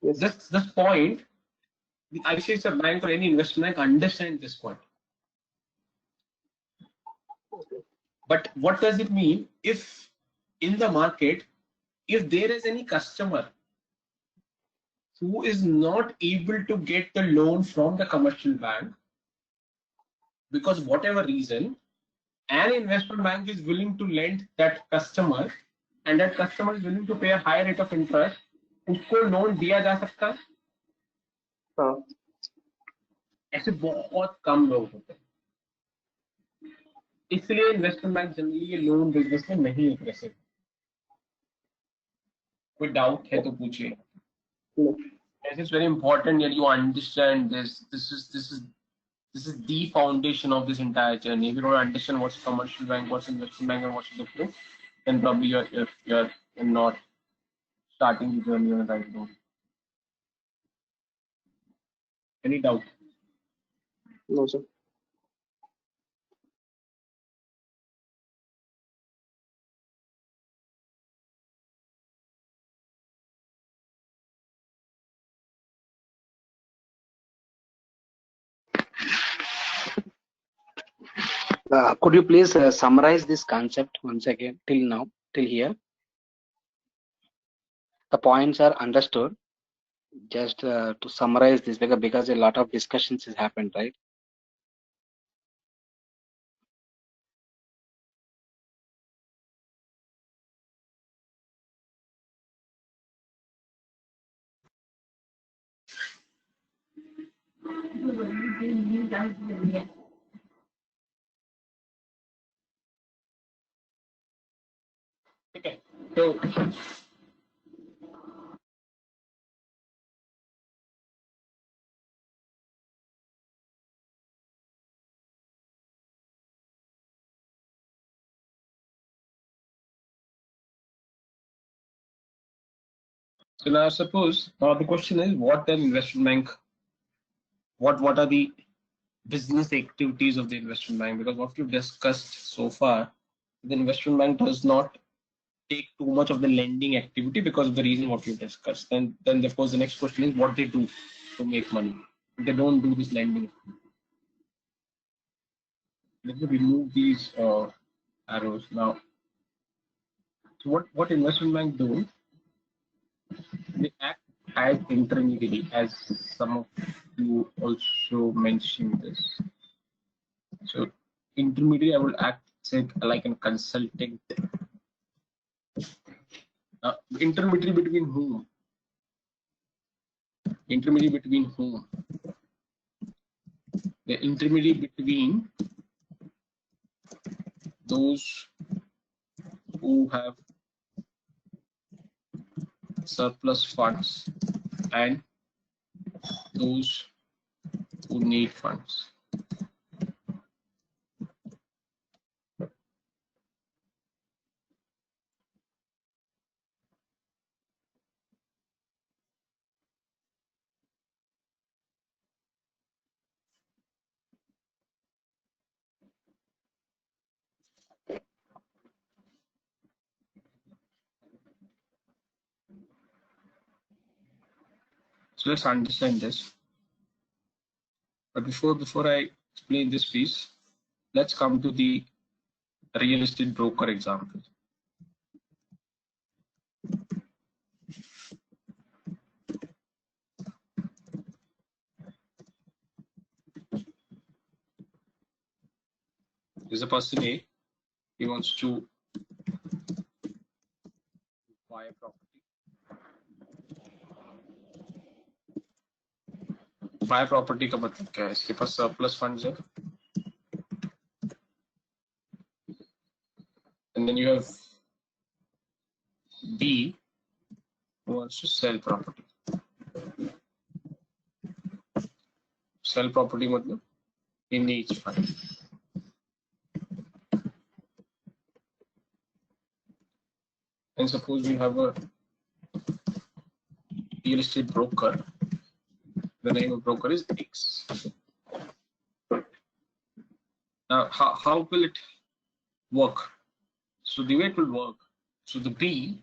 Yes. This point, the ICICI Bank or any investment bank understand this point. But what does it mean if in the market, if there is any customer who is not able to get the loan from the commercial bank because whatever reason, an investment bank is willing to lend that customer and that customer is willing to pay a higher rate of interest, उसको loan दिया जा सकता है? हाँ. ऐसे बहुत कम लोग होते हैं, इसलिए इन्वेस्टमेंट बैंक जनरली ये लोन बिजनेस में नहीं इंटरेस्टेड। कोई डाउट है तो पूछिए। It is very important that you understand this. This is the foundation of this entire journey. If you don't understand what's commercial bank, what's investment bank, and what's the difference, then probably you're not starting the journey on the right road. Any doubt? No, sir. Could you please summarize this concept once again till now, till here? The points are understood. Just to summarize this, because a lot of discussions has happened, right? Okay. So now suppose the question is what an investment bank, what are the business activities of the investment bank? Because what we've discussed so far, the investment bank does not take too much of the lending activity because of the reason what we've discussed. Then of course the next question is what they do to make money. They don't do this lending. Let me remove these arrows now. So what investment bank do? They act as intermediary, as some of you also mentioned this. So intermediary, I will act like a consultant. Intermediary between whom? Intermediary between whom? The intermediary between those who have surplus funds and those who need funds. So let's understand this. But before I explain this piece, let's come to the real estate broker example. There's a person A, he wants to buy a property. Buy property का मतलब क्या है? इसके पास surplus funds है. And then you have B who wants to sell property. Sell property मतलब in each fund. And suppose we have a real estate broker. The name of broker is X. Now, how will it work? So the way it will work, so the B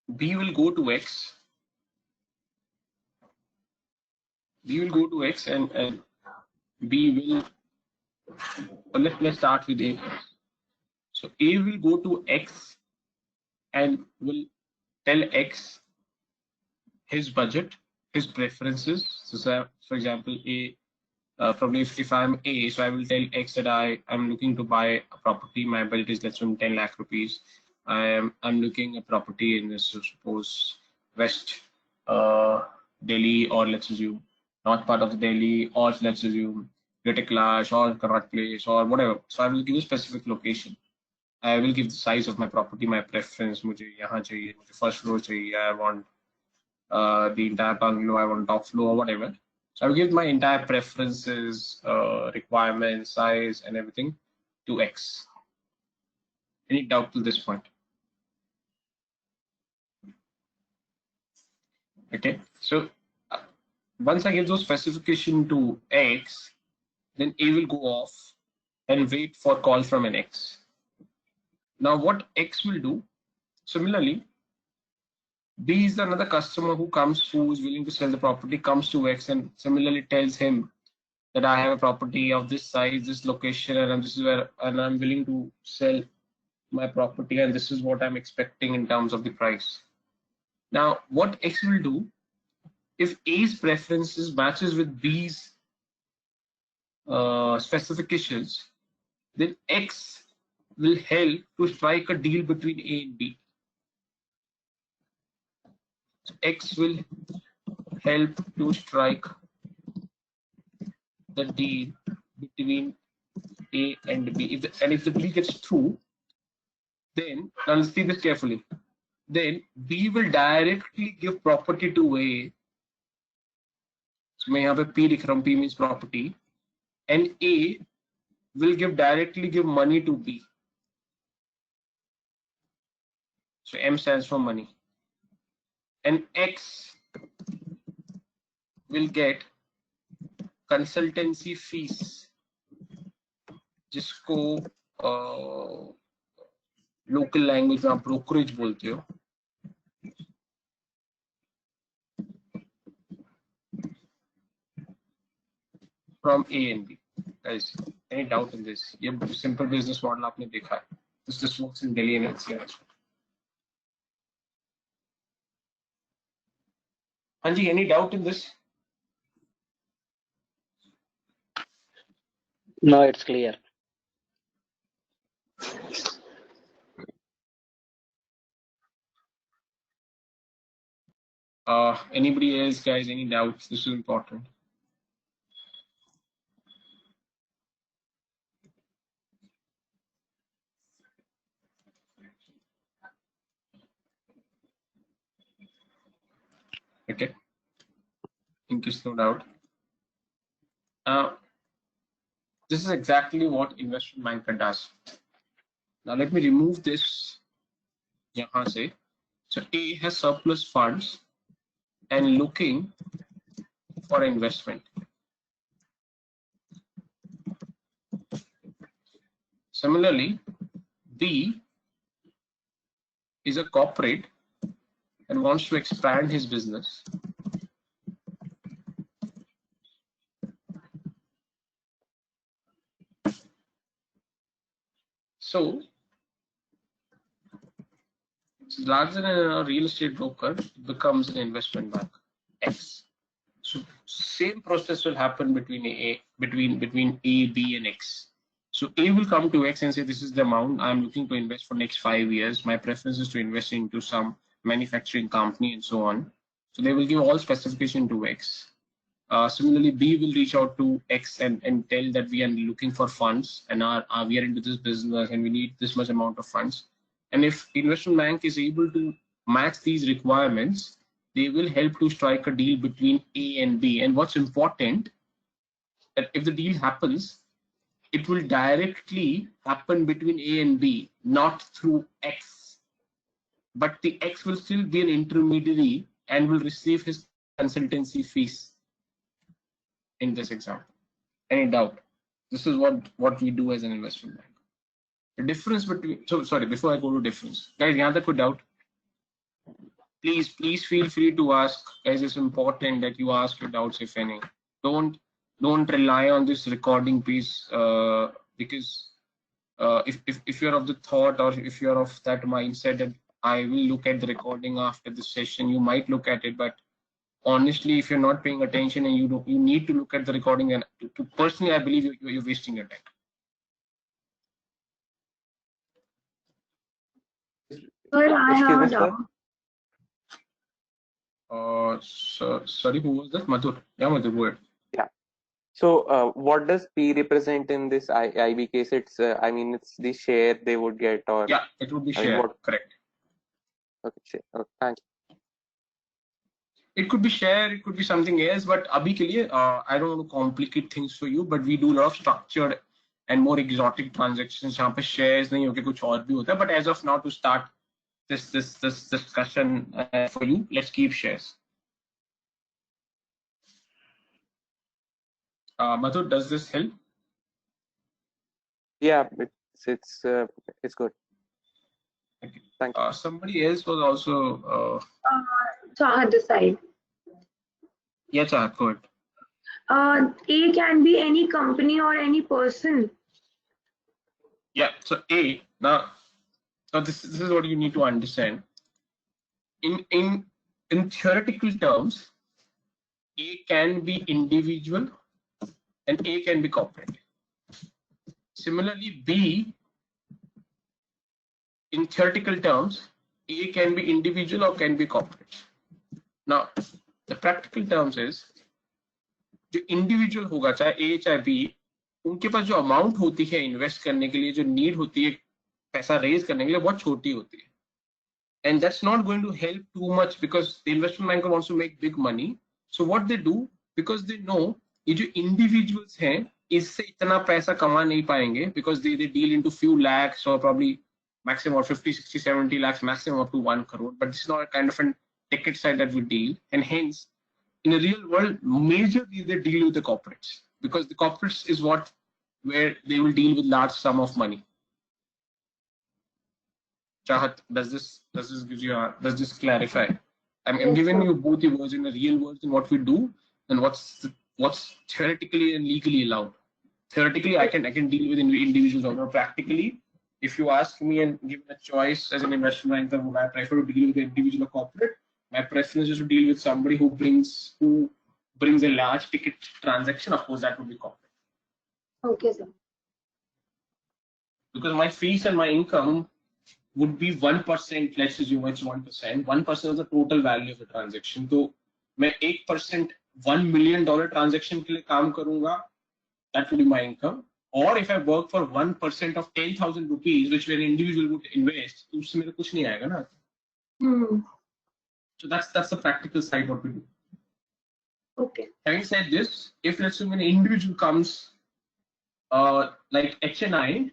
will go to X. B will go to X and B will, let's start with A. So A will go to X and will tell X his budget, his preferences. So for example, A, probably if I'm A, so I will tell X that I'm looking to buy a property. My budget is less than 10 lakh rupees. I'm looking at property in this, suppose West Delhi, or let's assume not part of Delhi, or let's assume Greater Clash or Karnataka Place or whatever. So I will give a specific location. I will give the size of my property, my preference. मुझे यहाँ चाहिए, मुझे first floor चाहिए. I want the entire bungalow. I want top floor, whatever. So I will give my entire preferences, requirements, size, and everything to X. Any doubt to this point? Okay. So once I give those specification to X, then A will go off and wait for call from an X. Now what X will do, similarly, B is another customer who is willing to sell the property, comes to X and similarly tells him that I have a property of this size, this location, and this is where, and I'm willing to sell my property, and this is what I'm expecting in terms of the price. Now, what X will do, if A's preferences matches with B's specifications, then X will help to strike a deal between A and B. So X will help to strike the deal between A and B. If the deal gets through, then, now let's see this carefully, then B will directly give property to A. So मैं यहाँ पे P लिख रहा हूँ, P means property, and A will directly give money to B. So M stands for money, and X will get consultancy fees, जिसको local language में आप brokerage बोलते हो. From A and B. Guys, any doubt in this? ये simple business model आपने देखा है. This works in Delhi and NCR. Hanji, any doubt in this? No, it's clear. Anybody else, guys? Any doubts? This is important. Okay. Think is no doubt. This is exactly what investment banker does. Now let me remove this. यहाँ से. So A has surplus funds and looking for investment. Similarly, B is a corporate and wants to expand his business, so rather than a real estate broker, it becomes an investment bank X. So same process will happen between A, B, and X. So A will come to X and say, this is the amount I'm looking to invest for next 5 years. My preference is to invest into some manufacturing company and so on. So they will give all specification to X. Similarly, B will reach out to X and tell that we are looking for funds and we are into this business and we need this much amount of funds. And if investment bank is able to match these requirements, they will help to strike a deal between A and B. And what's important, that if the deal happens, it will directly happen between A and B, not through X. But the X will still be an intermediary and will receive his consultancy fees in this example. Any doubt? This is what we do as an investment bank. The difference between, so sorry, before I go to difference, guys, यहाँ तक कोई doubt? Please feel free to ask, guys. It's important that you ask your doubts, if any. Don't rely on this recording piece, because if you're of the thought, or if you're of that mindset that I will look at the recording after the session, you might look at it, but honestly, if you're not paying attention and you need to look at the recording, and personally, I believe you're wasting your time. Sir, I have a doubt. So, sorry, who was that? Madhur. Yeah, Madhur, go ahead. Yeah. So, what does P represent in this IB case? It's, I mean, it's the share they would get, or yeah, it would be share. Correct. Okay, share. Okay, thank you. It could be share, it could be something else, but abhi ke liye, I don't want to complicate things for you, but we do a lot of structured and more exotic transactions. जहाँ पे shares नहीं होके कुछ और भी होता है. But as of now, to start this discussion for you, let's keep shares. Madhur, does this help? Yeah, it's good. Okay. Thank you. Somebody else was also. Chahat this side. Yeah, Chahat, go ahead. A can be any company or any person. Yeah. So A now this is what you need to understand. In theoretical terms, A can be individual and A can be corporate. Similarly, B, in theoretical terms, A can be individual or can be corporate. Now, the practical terms is, जो individual होगा, चाहे ए चाहे B, उनके पास जो amount होती है invest करने के लिए, जो नीड होती है पैसा रेज करने के लिए, बहुत छोटी होती है. And that's not going to help too much because the investment banker wants to make big money. So what they do, because they know ये जो individuals हैं, इससे इतना पैसा कमा नहीं पाएंगे, because they deal into few lakhs or probably maximum or 50, 60, 70 lakhs, maximum up to 1 crore. But this is not a kind of a ticket size that we deal, and hence in the real world, majorly they deal with the corporates, because the corporates is where they will deal with large sum of money. Chahat, does this clarify? I'm giving you both the words, in the real words, in what we do and what's theoretically and legally allowed. Theoretically, I can deal with individuals, or practically, if you ask me and give me a choice as an investment banker, would I prefer to deal with an individual or corporate? My preference is to deal with somebody who brings a large ticket transaction. Of course, that would be corporate. Okay, sir. Because my fees and my income would be 1%. Let's assume it's 1%. 1% of the total value of the transaction. So, मैं 8% $1 million transaction के लिए काम करूँगा. That would be my income. Or if I work for 1% of 10,000 rupees, which an individual would invest, तो उससे मेरे कुछ नहीं आएगा ना. So that's the practical side what we do. Okay. Having said this, if let's assume an individual comes, like HNI,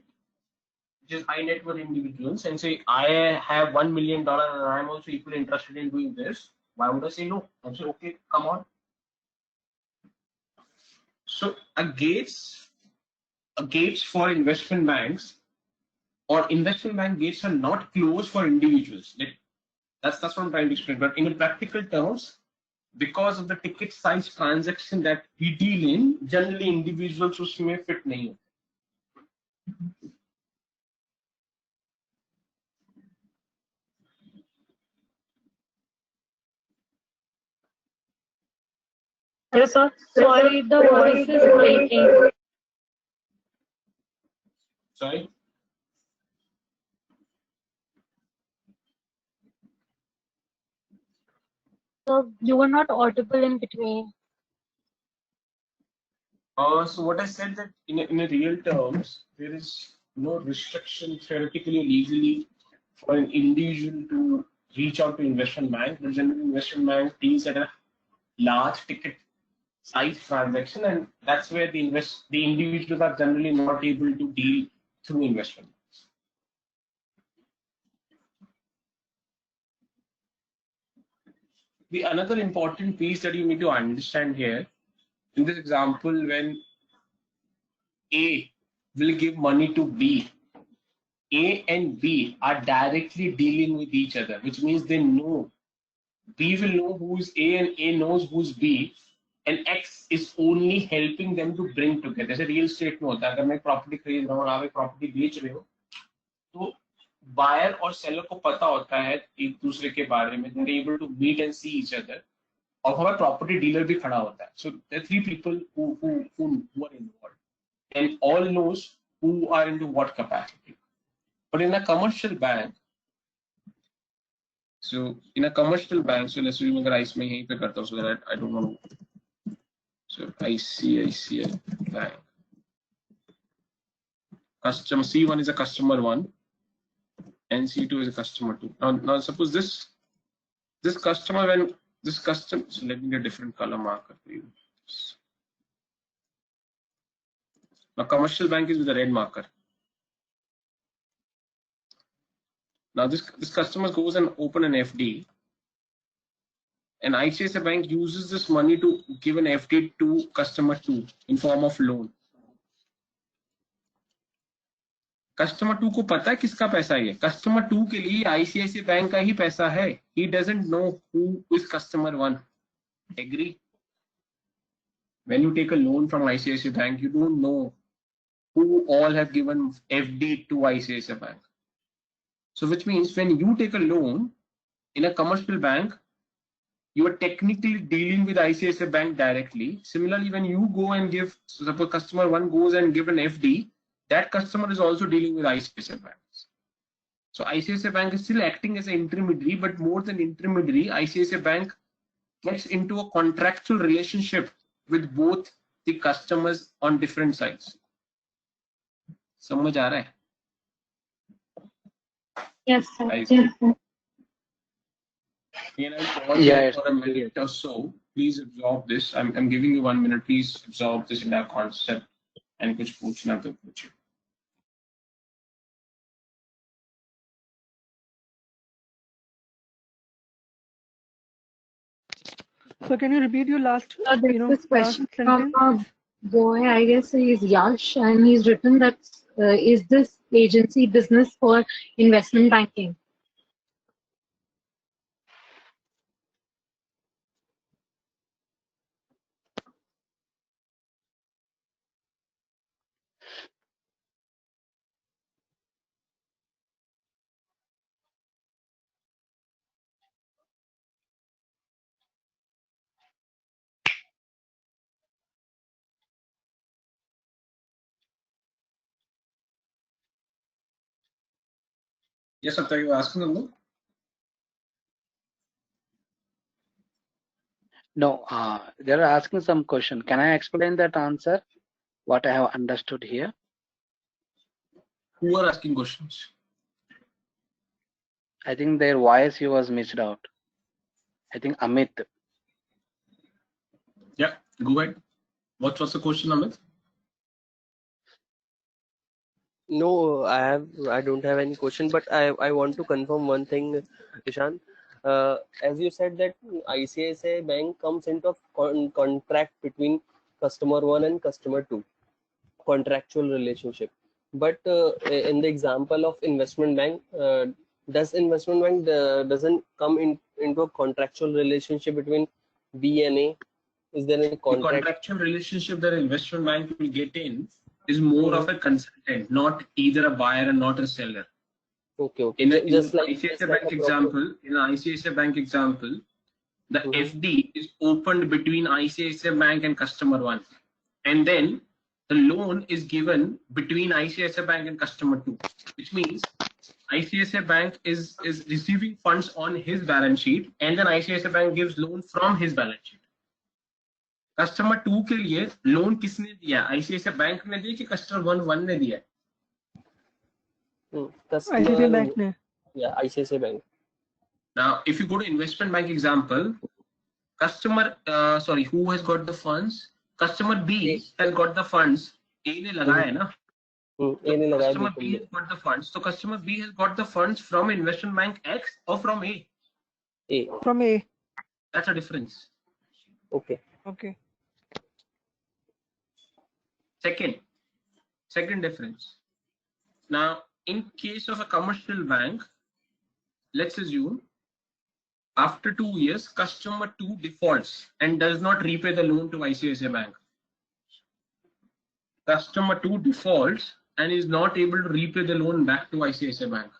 which is high net worth individuals, and say, I have $1 million and I'm also equally interested in doing this, why would I say no? I say, okay, come on. So a gates for investment banks, or investment bank gates, are not closed for individuals. That's what I'm trying to explain. But in practical terms, because of the ticket size transaction that we deal in, generally individuals उसमें fit नहीं होते. Hello, sir. Sorry, the voice is breaking. Sorry. So you were not audible in between. So what I said that in a real terms, there is no restriction theoretically or legally for an individual to reach out to investment bank. The general investment bank deals at a large ticket size transaction, and that's where the individuals are generally not able to deal through investment banks. The another important piece that you need to understand here, in this example, when A will give money to B, A and B are directly dealing with each other, which means they know. B will know who's A and A knows who's B, and X is only helping them to bring together. जैसे real estate में होता है, अगर मैं property खरीद रहा हूँ और आप एक प्रॉपर्टी बेच रहे हो, तो बायर और सेलर को पता होता है एक दूसरे के बारे में, they're able to meet and see each other. और हमारा प्रॉपर्टी डीलर भी खड़ा होता है. So there are three people who are involved, and all knows who are into what capacity. But in a commercial bank, so let's assume अगर ICE में यहीं पे करता हूँ, so that I don't want to. So ICICI Bank. Customer C1 is a customer 1, and C2 is a customer 2. Now suppose this customer, when this customer, so let me get a different color marker for you. Now commercial bank is with a red marker. Now this customer goes and open an FD, and ICICI Bank uses this money to give an FD to customer 2 in form of loan. Customer 2 को पता है किसका पैसा है? Customer 2 के लिए ICICI Bank का ही पैसा है. He doesn't know who is customer 1. Agree? When you take a loan from ICICI Bank, you don't know who all have given FD to ICICI Bank. So which means when you take a loan in a commercial bank, you are technically dealing with ICICI Bank directly. Similarly, when you go and give, so suppose customer 1 goes and give an FD, that customer is also dealing with ICICI Bank. So ICICI Bank is still acting as an intermediary, but more than intermediary, ICICI Bank gets into a contractual relationship with both the customers on different sides. समझ आ रहा है? Yes, sir. Yes, sir. For a minute or so, please absorb this. I'm giving you 1 minute. Please absorb this entire concept and कुछ पूछना तो पूछिए. So can you repeat your last, This question last from sentence? a boy, I guess he's Yash, and he's written that is this agency business for investment banking? Yes, Satya, you asking something? No, they're asking some question. Can I explain that answer? What I have understood here. Who are asking questions? I think their voice was missed out. I think Amit. Yeah, go ahead. What was the question, Amit? No, I don't have any question, but I want to confirm one thing, Ishan. As you said that ICICI Bank comes into contract between customer 1 and customer 2, contractual relationship. But in the example of investment bank, does investment bank doesn't come into a contractual relationship between B and A? Is there any The contract? contractual relationship that investment bank will get in is more of a consultant, not either a buyer and not a seller. Okay. In Just like ICICI Bank example, the FD is opened between ICICI Bank and customer one, and then the loan is given between ICICI Bank and customer two, which means ICICI Bank is receiving funds on his balance sheet, and then ICICI Bank gives loan from his balance sheet. Customer 2 के लिए loan किसने दिया? ICICI bank ने दिया कि customer 1 ने दिया? ICICI Bank ने. Yeah, ICICI Bank. Now, if you go to investment bank example, who has got the funds? Customer B has got the funds. A ने लगाया ना? A ने लगाया. Customer B has got the funds. So customer B has got the funds from investment bank X or from A? A. From A. That's a difference. Okay. Second difference. Now, in case of a commercial bank, let's assume after 2 years, customer 2 defaults and does not repay the loan to ICICI Bank. Customer 2 defaults and is not able to repay the loan back to ICICI Bank.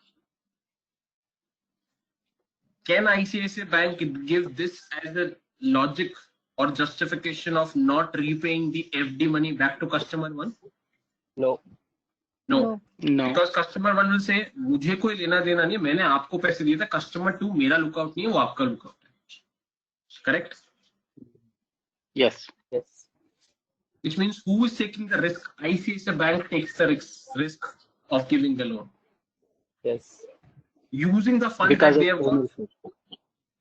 Can ICICI Bank give this as a logic or justification of not repaying the FD money back to customer 1? No. Because customer 1 will say, मुझे कोई लेना देना नहीं, मैंने आपको पैसे दिए थे, customer 2 मेरा लुकआउट नहीं है, वो आपका लुकआउट है. Correct? Yes. Which means who is taking the risk? ICICI Bank takes the risk of giving the loan. Yes. Using the funds Because that they of have got.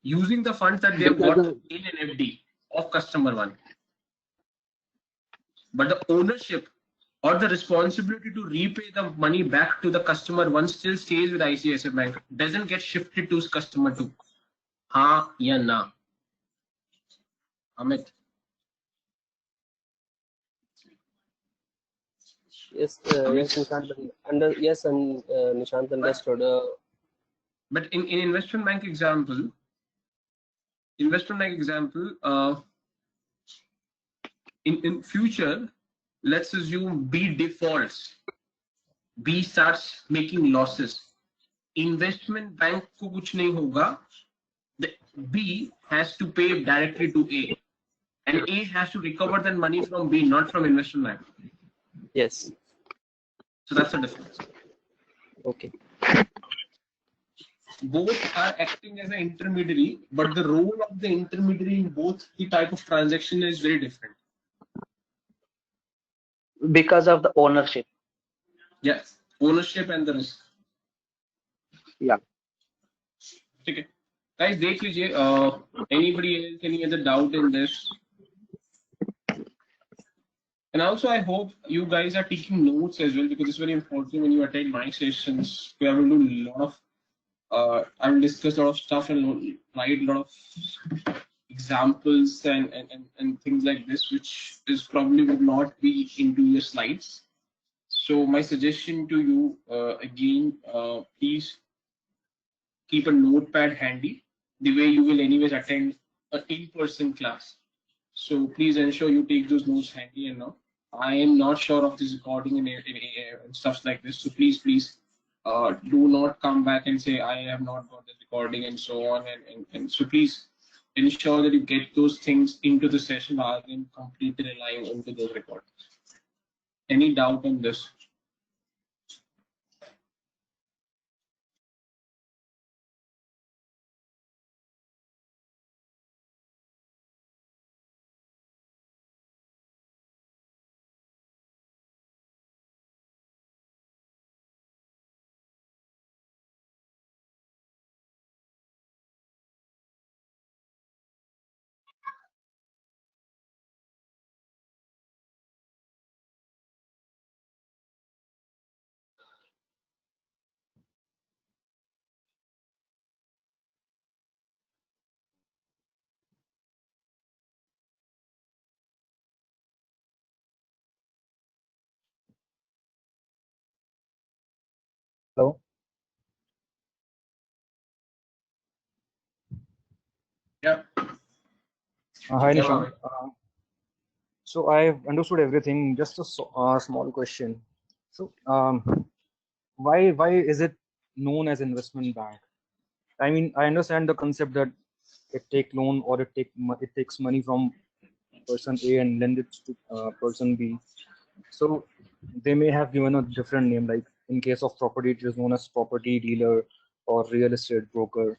Using the funds that they have got in an FD of customer 1. But the ownership or the responsibility to repay the money back to the customer 1 still stays with ICICI Bank. Doesn't get shifted to customer 2. Ha ya na? Amit. Yes, Nishant. Nishant understood. But in investment bank example, in future, let's assume B defaults. B starts making losses. Investment bank को कुछ नहीं होगा. The B has to pay directly to A, and A has to recover that money from B, not from investment bank. Yes. So that's the difference. Okay. Both are acting as an intermediary, but the role of the intermediary in both the type of transaction is very different. Because of the ownership. Yes, ownership and the risk. Yeah. Okay. Guys, देख लीजिए. Anybody else, any other doubt in this? And also, I hope you guys are taking notes as well, because it's very important when you attend my sessions. We will do a lot of, I will discuss a lot of stuff and write a lot of examples and things like this, which is probably would not be into your slides. So my suggestion to you, again, please keep a notepad handy, the way you will anyways attend an in-person class. So please ensure you take those notes handy. And now I am not sure of this recording and stuff like this. So please do not come back and say I have not got the recording and so on. And so please ensure that you get those things into the session rather than completely relying on those recordings. Any doubt on this? Hi, ठीक है Nishant. भाई। So I've understood everything. Just a small question. So why is it known as investment bank? I mean, I understand the concept that it take loan or it takes money from person A and lend it to person B. So they may have given a different name, like in case of property, it is known as property dealer or real estate broker.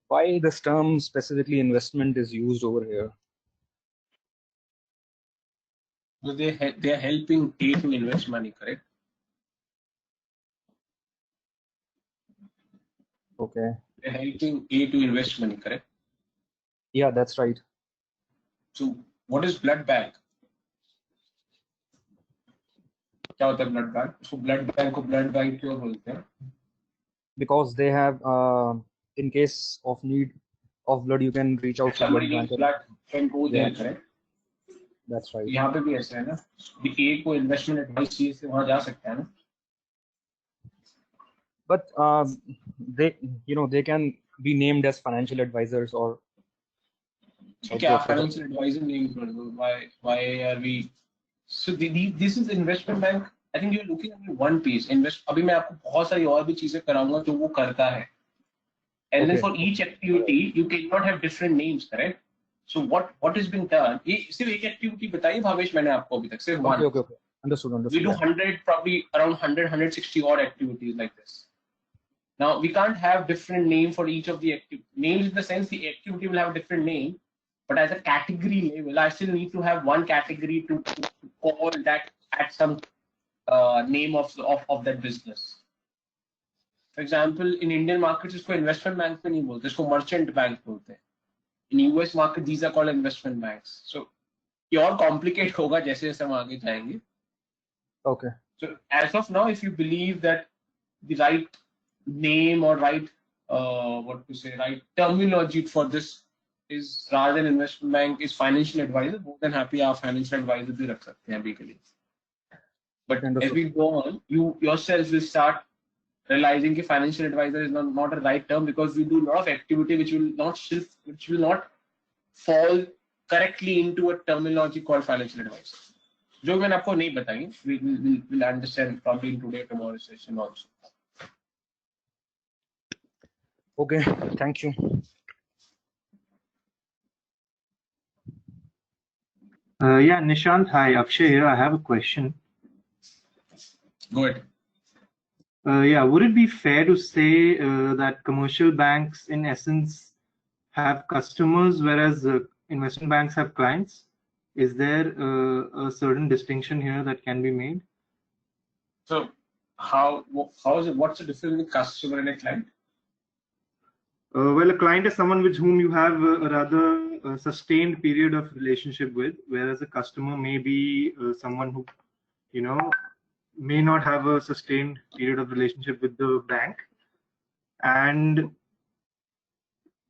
Why this term specifically investment is used over here? So they are helping A to invest money, correct? Okay. They're helping A to invest money, correct? Yeah, that's right. So what is blood bank? क्या होता है blood bank? So blood bank को blood bank क्यों बोलते हैं? Because they have in case of need of blood, you can reach out If to somebody blood bank. needs blood, can go Yeah, there, correct? that's right. यहाँ पे भी ऐसा है ना, A को investment advice चाहिए से वहाँ जा सकता है ना? But they can be named as financial advisors or ठीक है, आप brokers. financial advisor नहीं कर दो. Why are we? So this is investment bank. I think you're looking at one piece. अभी मैं आपको बहुत सारी और भी चीजें कराऊंगा जो वो करता है. And then Okay. for each activity, you cannot have different names, correct? So what is being done? ये सिर्फ एक activity बताइए भावेश मैंने आपको अभी तक सिर्फ one. Okay. Understood. We do 100, probably around 100, 160 odd activities like this. Now we can't have different name for each of the names in the sense the activity will have a different name, but as a category level, I still need to have one category to call that at some name of that business. For example, in Indian markets, इसको investment bank में नहीं बोलते, इसको merchant bank बोलते हैं. In US market, these are called investment banks. So ये और complicate होगा जैसे जैसे हम आगे जाएंगे. Okay. So as of now, if you believe that the right name or right right terminology for this is rather than investment bank is financial advisor, more than happy our financial advisor भी रख सकते हैं अभी के लिए. But as we go on, you yourself will start realizing that financial advisor is not a right term because we do a lot of activity which will not fall correctly into a terminology called financial advisor. जो मैंने आपको नहीं बताई, we'll understand probably in today tomorrow session also. Okay, thank you. Yeah, Nishant, hi, Akshay here. I have a question. Go ahead. Yeah, would it be fair to say that commercial banks, in essence, have customers, whereas investment banks have clients? Is there a certain distinction here that can be made? So, how is it? What's the difference between customer and a client? Well, a client is someone with whom you have a rather sustained period of relationship with, whereas a customer may be someone who, may not have a sustained period of relationship with the bank. And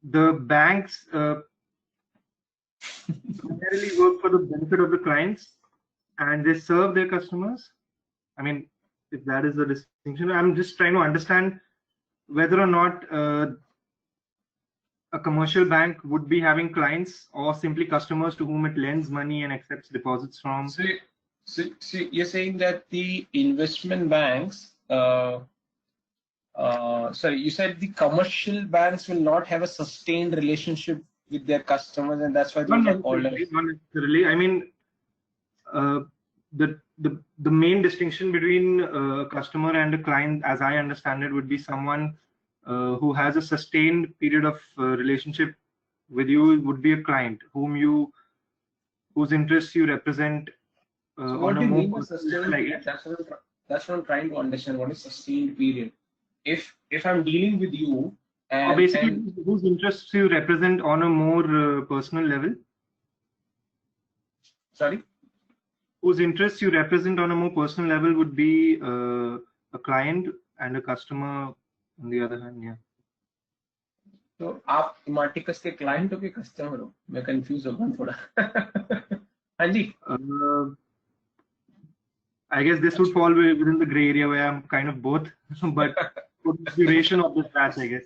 the banks primarily work for the benefit of the clients and they serve their customers. I mean, if that is the distinction, I'm just trying to understand whether or not a commercial bank would be having clients or simply customers to whom it lends money and accepts deposits from. So you're saying that the investment banks, sorry, you said the commercial banks will not have a sustained relationship with their customers, and that's why those are called. Not necessarily. I mean, the main distinction between a customer and a client, as I understand it, would be someone who has a sustained period of relationship with you would be a client whose interests you represent So what on do a you more mean by sustained period? That's what I'm trying to understand. What is sustained period? If I'm dealing with you, or basically whose interests you represent on a more personal level. Sorry. Whose interests you represent on a more personal level would be a client, and a customer on the other hand. Yeah. तो आप इमार्टिकस के client हो कि customer हो? मैं confuse हो गया थोड़ा. हाँ जी. I guess this would fall within the gray area where I'm kind of both, but for the duration of this batch, I guess.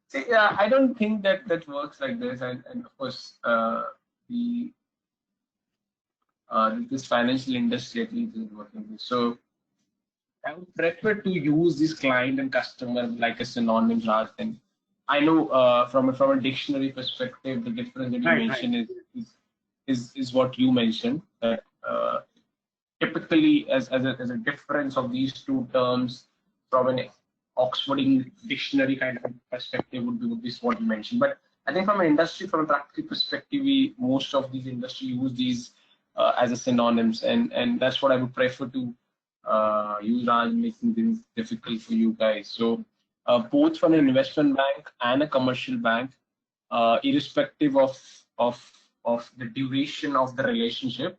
See, yeah, I don't think that that works like this, and of course, the this financial industry at least is working this. So I would prefer to use this client and customer like a synonym rather than. I know from a dictionary perspective, the difference that you Right, mentioned right. is what you mentioned, that typically as a difference of these two terms from an Oxford English dictionary kind of perspective would be what you mentioned. But I think from an industry, from a practical perspective, most of these industry use these as a synonyms, and that's what I would prefer to use rather than making things difficult for you guys. So both from an investment bank and a commercial bank, irrespective of the duration of the relationship,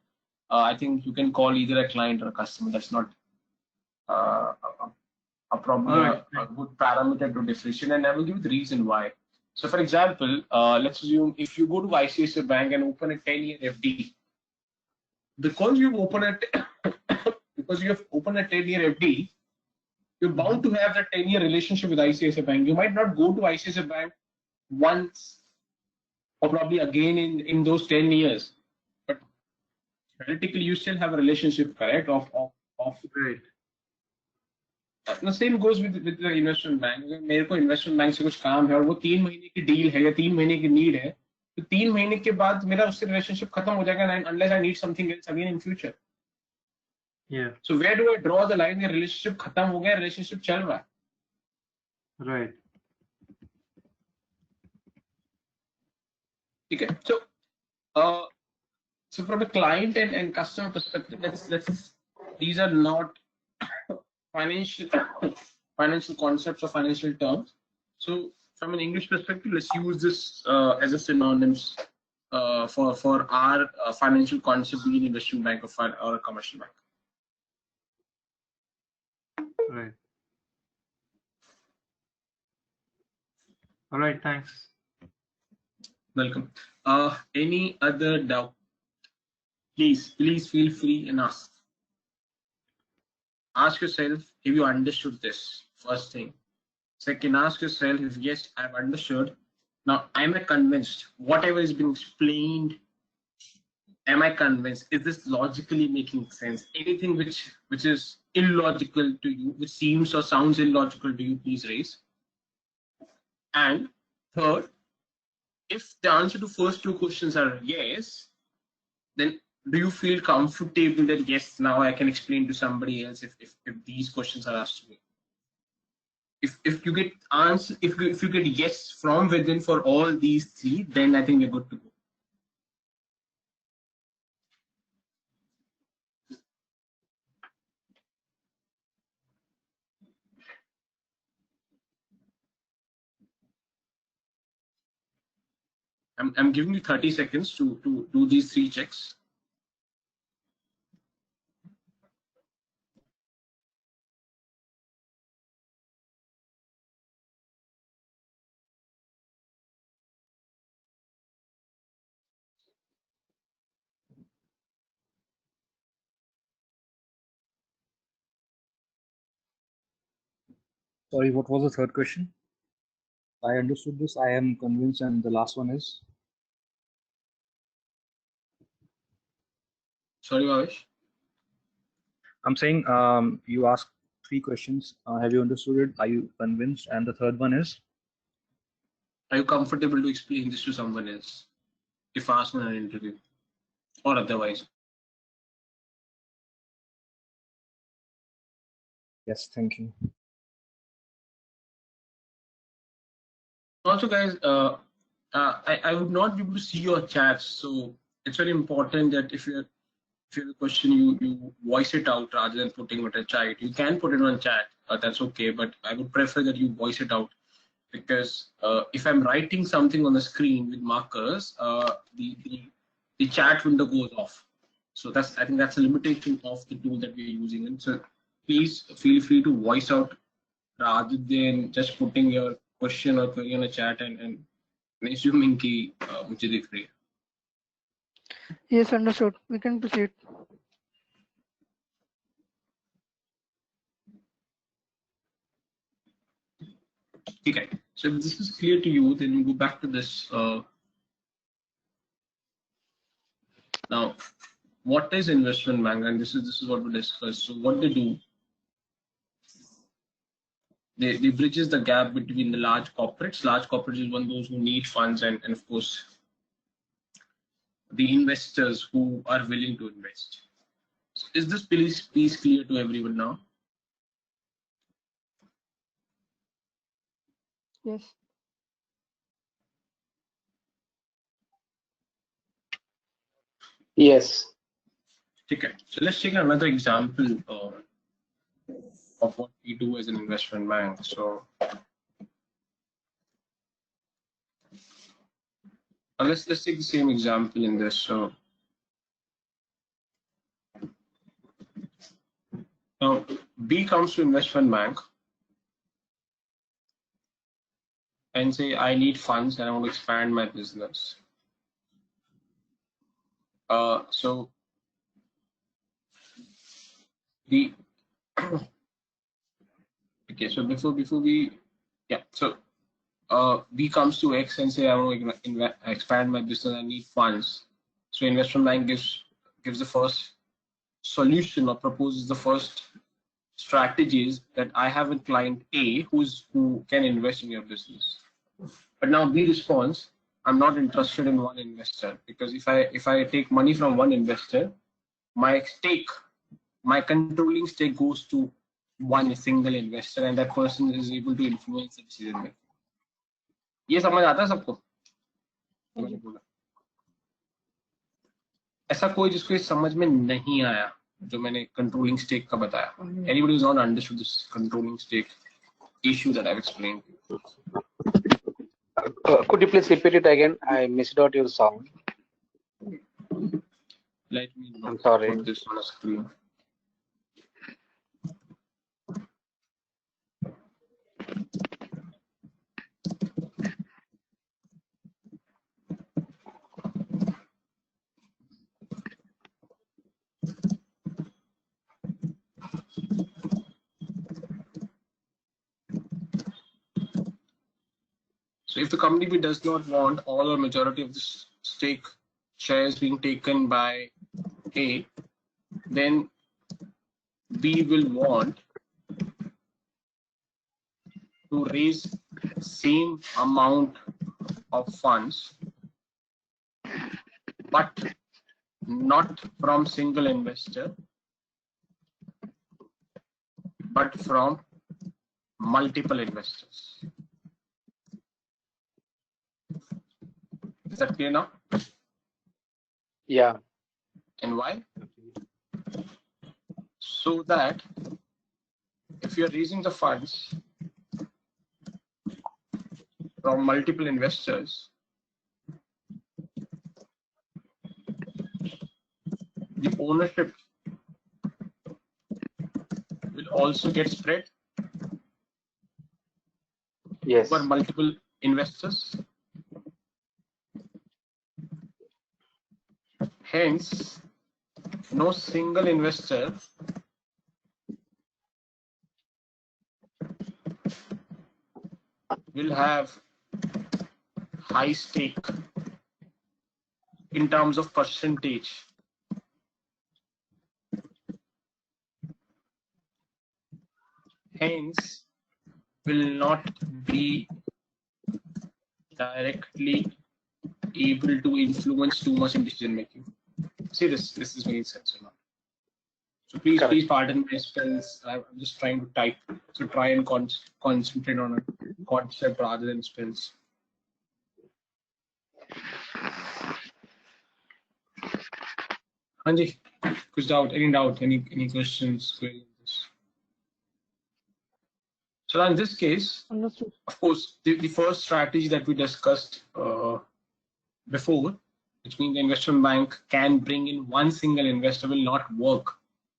I think you can call either a client or a customer. That's not probably All right. a good parameter to differentiate, and I will give you the reason why. So, for example, let's assume if you go to ICICI Bank and open a 10-year FD, because you open a because you have opened a 10-year FD, you're bound to have that 10-year relationship with ICICI Bank. You might not go to ICICI Bank once or probably again in those 10 years, but theoretically you still have a relationship, correct? Of Right. The same goes with the investment bank. मेरे को investment bank से कुछ काम है और वो 3 महीने की डील है या 3 महीने की नीड है, तो 3 महीने के बाद मेरा उससे रिलेशनशिप खत्म हो जाएगा unless I need something else again in future. Yeah. So where do I draw the line? ये relationship खत्म हो गया, relationship चल रहा है. Right. ठीक है. So from a client and customer perspective, let's these are not financial concepts or financial terms. So from an English perspective, let's use this as a synonyms for our financial concept, being an investment bank or a commercial bank. Right. All right. Thanks. Welcome. Any other doubt? Please feel free and ask. Ask yourself if you understood this, first thing. Second, ask yourself if yes, I've understood. Now, am I convinced? Whatever is being explained, am I convinced? Is this logically making sense? Anything which is illogical to you, which seems or sounds illogical to you, please raise. And third, if the answer to first two questions are yes, then do you feel comfortable that yes, now I can explain to somebody else if these questions are asked to me? If you get answer, if you get yes from within for all these three, then I think you're good to go. I'm giving you 30 seconds to do these three checks. Sorry, what was the third question? I understood this. I am convinced, and the last one is. Sorry, Bhavesh. I'm saying you asked three questions. Have you understood it? Are you convinced? And the third one is. Are you comfortable to explain this to someone else if asked in an interview or otherwise? Yes, thank you. Also, guys, I would not be able to see your chats, so it's very important that if you have a question, you voice it out rather than putting it in chat. You can put it on chat, that's okay, but I would prefer that you voice it out, because if I'm writing something on the screen with markers, the chat window goes off. So I think that's a limitation of the tool that we're using. And so please feel free to voice out rather than just putting your question or query on a chat and assuming कि मुझे दिख रही है. Yes, understood. We can proceed. ठीक है. So if this is clear to you, then we go back to this. Now, what is investment bank? And this is what we discussed. So what they do, they bridges the gap between the large corporates. Large corporates is one of those who need funds, and of course the investors who are willing to invest. So is this piece clear to everyone now? Yes. Yes. Okay, so let's take another example of what we do as an investment bank. So let's take the same example in this. So now B comes to investment bank and say, I need funds and I want to expand my business. So the okay, so before we so B comes to X and say, I want to expand my business, I need funds. So investment bank gives the first solution or proposes the first strategies that I have a client A who can invest in your business. But now B responds, I'm not interested in one investor, because if I take money from one investor, my controlling stake goes to one single investor, and that person is able to influence the decision making. ये समझ आता है सबको? मैंने बोला ऐसा कोई जिसको ये समझ में नहीं आया जो मैंने कंट्रोलिंग स्टेक का बताया? Anybody who's not understood this controlling stake issue that I've explained? Could you please repeat it again? I missed out your sound. Let me I'm sorry. put this on a screen. So if the company B does not want all or majority of this stake shares being taken by A, then B will want to raise same amount of funds, but not from single investor, but from multiple investors. Is that clear now? Yeah. And why? So that if you're raising the funds from multiple investors, the ownership will also get spread over multiple investors. Hence, no single investor will have high stake in terms of percentage. Hence, will not be directly able to influence too much in decision making. See, this is making sense or not? So please pardon my spells. I'm just trying to type. So try and concentrate on a concept rather than spells. Anji, any doubt, any questions, queries? So in this case, Understood. Of course, the first strategy that we discussed before, which means the investment bank can bring in one single investor, will not work.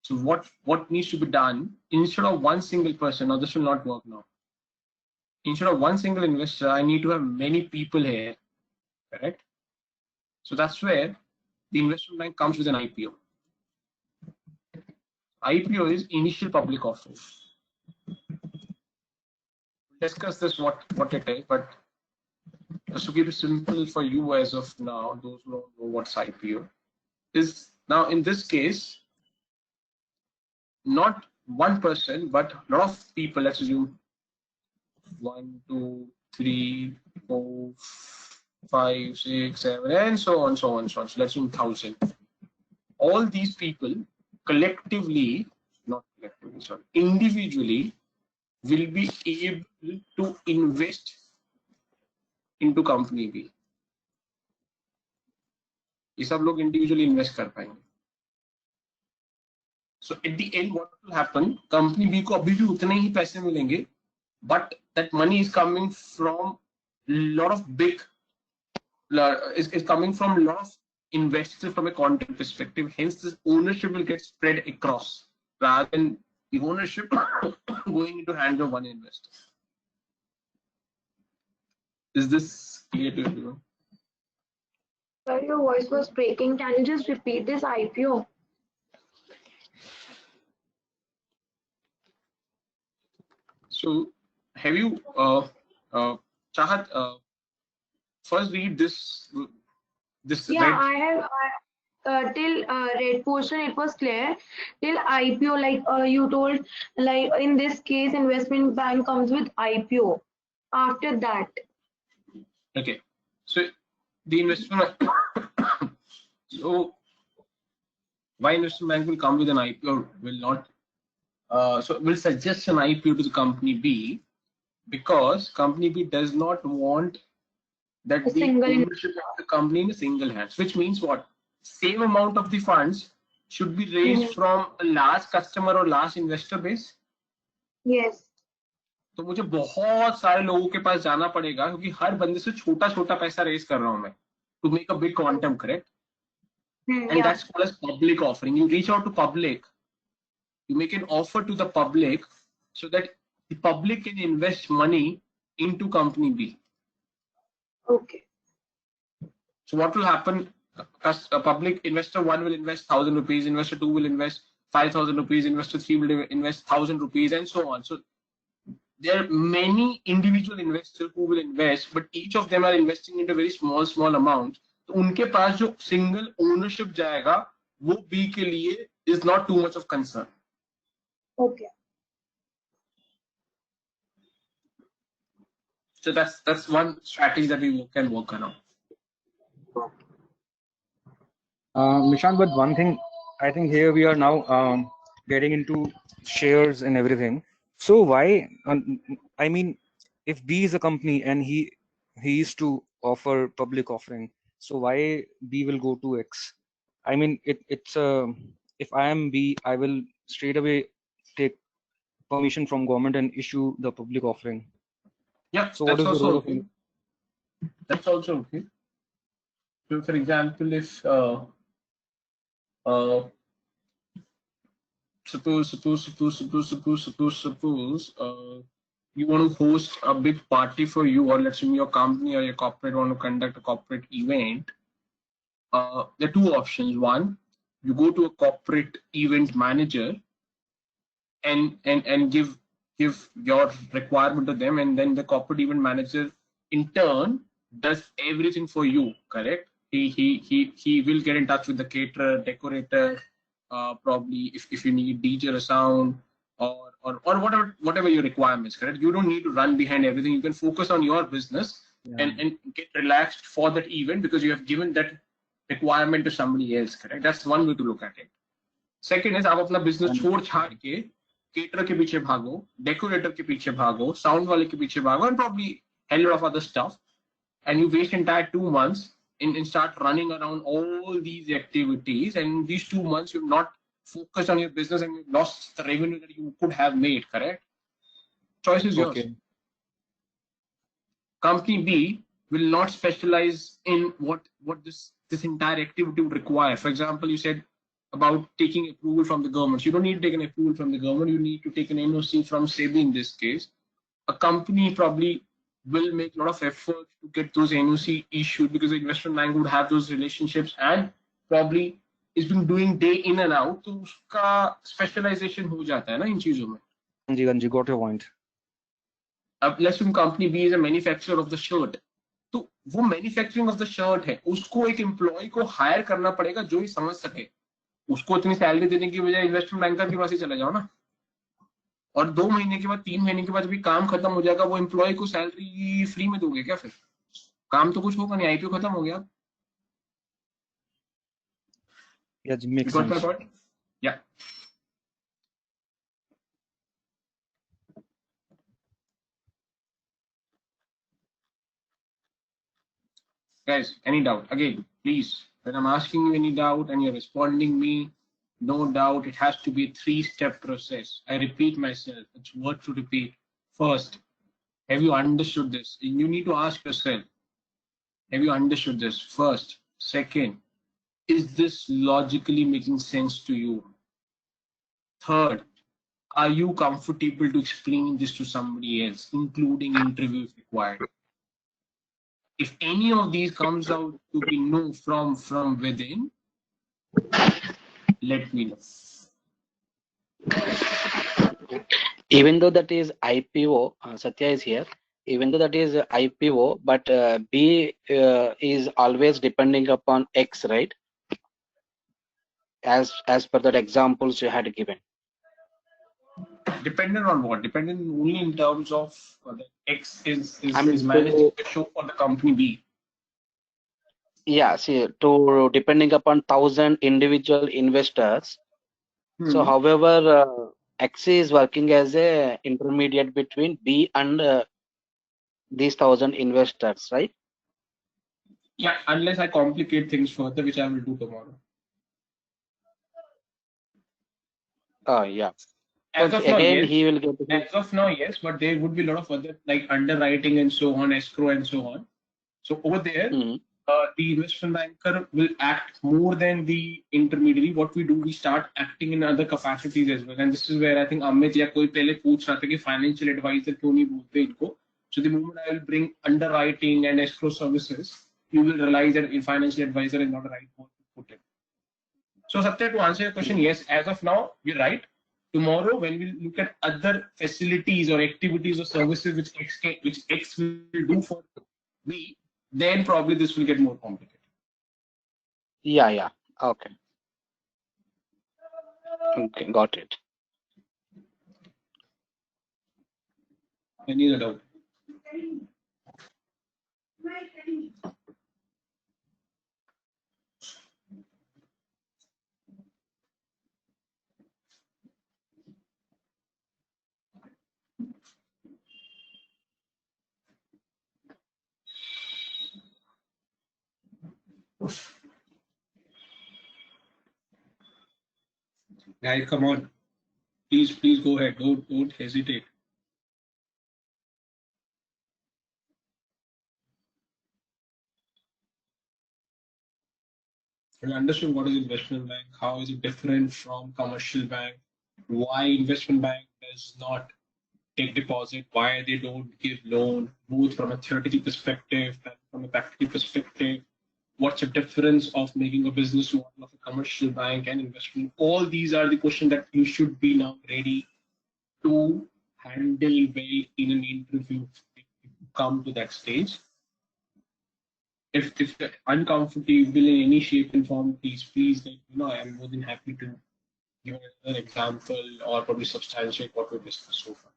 So what needs to be done, instead of one single person, now this will not work now. Instead of one single investor, I need to have many people here, correct? So that's where the investment bank comes with an IPO. IPO is initial public offering. discuss this what it is, but just to keep it simple for you as of now, those who don't know what's IPO is, now in this case, not one person, but a lot of people. Let's assume 1, 2, 3, 4, 5, 6, 7, and so on, so on, so on. So let's assume 1,000. All these people collectively, not collectively, sorry, individually will be able to invest into company B. ये सब लोग individually invest कर पाएंगे. So at the end, what will happen? Company B को अभी भी उतने ही पैसे मिलेंगे, but that money is coming from lot of big, is coming from a lot of investors from a content perspective. Hence, this ownership will get spread across rather than the ownership going into hands of one investor. Is this clear to everyone? Sir, your voice was breaking. Can you just repeat this IPO? So, have you, Chahat, first read this. Yeah, red. I have. Till red portion, it was clear. Till IPO, like you told, like in this case, investment bank comes with IPO. After that. Okay. So, the investment. So, why investment bank will come with an IPO will not? So, will suggest an IPO to the company B because company B does not want that the ownership of the company in a single hands, which means what? Same amount of the funds should be raised from a large customer or large investor base. Yes. तो मुझे बहुत सारे लोगों के पास जाना पड़ेगा क्योंकि हर बंदे से छोटा छोटा पैसा रेज कर रहा हूं मैं to make a big quantum, correct? And that's called as public offering. You reach out to public, you make an offer to the public so that the public can invest money into company B. Okay. So what will happen? A public investor 1 will invest 1,000 rupees, investor 2 will invest 5,000 rupees, investor 3 will invest 1,000 rupees, and so on. So there are many individual investors who will invest, but each of them are investing into a very small amount. तो उनके पास जो single ownership जाएगा वो B के लिए is not too much of concern. Okay. So that's one strategy that we can work on. Nishant, but one thing, I think here we are now getting into shares and everything. So why? I mean, if B is a company and he is to offer public offering, so why B will go to X? I mean, it's if I am B, I will straight away take permission from government and issue the public offering. Yeah, so what is the role of it? That's also okay. So, for example, if suppose you want to host a big party for you, or let's say your company or your corporate want to conduct a corporate event, there are two options. One, you go to a corporate event manager and give your requirement to them, and then the corporate event manager in turn does everything for you, correct? He will get in touch with the caterer, decorator, probably if you need DJ or sound or whatever your requirements, correct? You don't need to run behind everything. You can focus on your business and get relaxed for that event because you have given that requirement to somebody else, correct? That's one way to look at it. Second is आप अपना business छोड़ छाड़ के caterer के पीछे भागो, decorator के पीछे भागो, sound वाले के पीछे भागो, and probably hell lot of other stuff, and you waste entire 2 months and start running around all these activities, and in these 2 months you've not focused on your business and you've lost the revenue that you could have made, correct? Choice is yours. Company B will not specialize in what this entire activity would require. For example, you said about taking approval from the government. You don't need to take an approval from the government. You need to take an NOC from SEBI in this case. A company probably will make a lot of effort to get those NOC issued because the investment bank would have those relationships and probably is been doing day in and out. तो उसका specialization हो जाता है ना इन चीजों में. Ganji, got your point. अब let's assume company B is a manufacturer of the shirt, तो वो मैन्युफैक्चरिंग ऑफ द शर्ट है, उसको एक एम्प्लॉय को हायर करना पड़ेगा जो ही समझ सके, उसको इतनी सैलरी देने की बजाय इन्वेस्टमेंट बैंकर के पास ही चले जाओ ना, और 2 महीने के बाद 3 महीने के बाद भी काम खत्म हो जाएगा, वो एम्प्लॉय को सैलरी फ्री में दोगे क्या? फिर काम तो कुछ होगा नहीं, आईपीओ खत्म हो गया. Yeah, makes You got my sense. point? Yeah. Guys, any doubt? Again, please, when I'm asking you any doubt and you're responding me, no doubt, it has to be a 3-step process. I repeat myself, it's worth to repeat. First, have you understood this? You need to ask yourself, have you understood this? First. Second, is this logically making sense to you? Third, are you comfortable to explain this to somebody else, including interviews required? If any of these comes out to be no from within, let me know. Even though that is IPO, Satya is here. Even though that is IPO, but B is always depending upon X, right? As per that examples you had given. Dependent on what? Dependent only in terms of the X is I mean, managing the show for the company B. Yeah, see, to depending upon 1,000 individual investors. So, however, X is working as a intermediate between B and these 1,000 investors, right? Yeah, unless I complicate things further, which I will do tomorrow. Yeah. As So of now, again, yes. he will get his... As of now, yes, but there would be a lot of other like underwriting and so on, escrow and so on. So over there, the investment banker will act more than the intermediary. What we do, we start acting in other capacities as well. And this is where I think Amit या कोई पहले पूछ रहा था कि financial advisor क्यों नहीं बोलते इनको. So the moment I will bring underwriting and escrow services, you will realize that a financial advisor is not the right word to put in. So Satya, to answer your question, yes, as of now, you're right. Tomorrow, when we look at other facilities or activities or services which X will do for B, then probably this will get more complicated. Yeah. Okay. Okay, got it. Any other doubt? Guys, come on. Please go ahead. Don't hesitate. You understood what is investment bank? How is it different from commercial bank? Why investment bank does not take deposit? Why they don't give loan? Both from a theoretical perspective and from a practical perspective. What's the difference of making a business model of a commercial bank and investment? All these are the questions that you should be now ready to handle well in an interview if you come to that stage. If you're uncomfortable in any shape and form, please let me know. I am more than happy to give an example or probably substantiate what we discussed so far.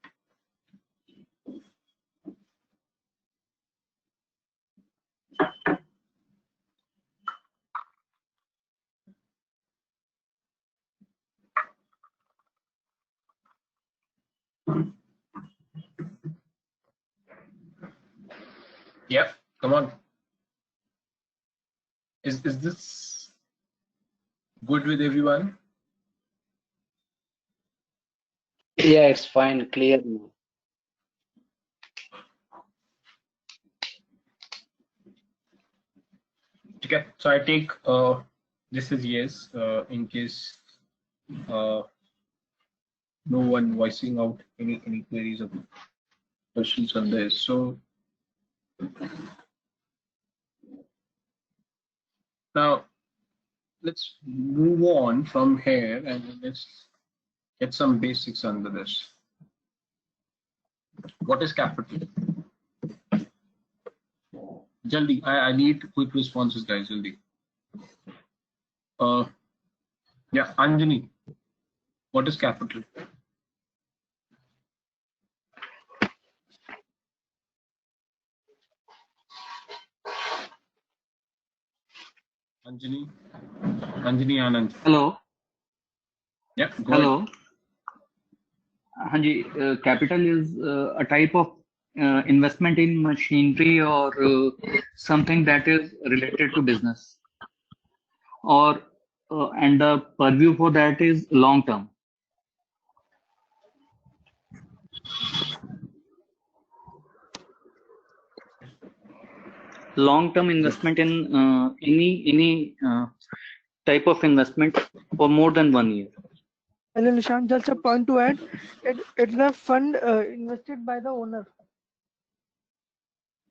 Yep, come on. Is this good with everyone? Yeah, it's fine, clear now. Okay, so I take this is yes in case no one voicing out any queries or questions on this. So now let's move on from here and let's get some basics under this. What is capital? Jaldi, I need quick responses, guys. Jaldi. Yeah, Anjani. What is capital? Anjani. Anjani Anand. Hello. Yeah, go Hello. ahead. Hanji, capital is a type of investment in machinery or something that is related to business, or and the purview for that is long term. Long term investment in any type of investment for more than 1 year. Hello, Nishant. Just a point to add. It's a fund invested by the owner.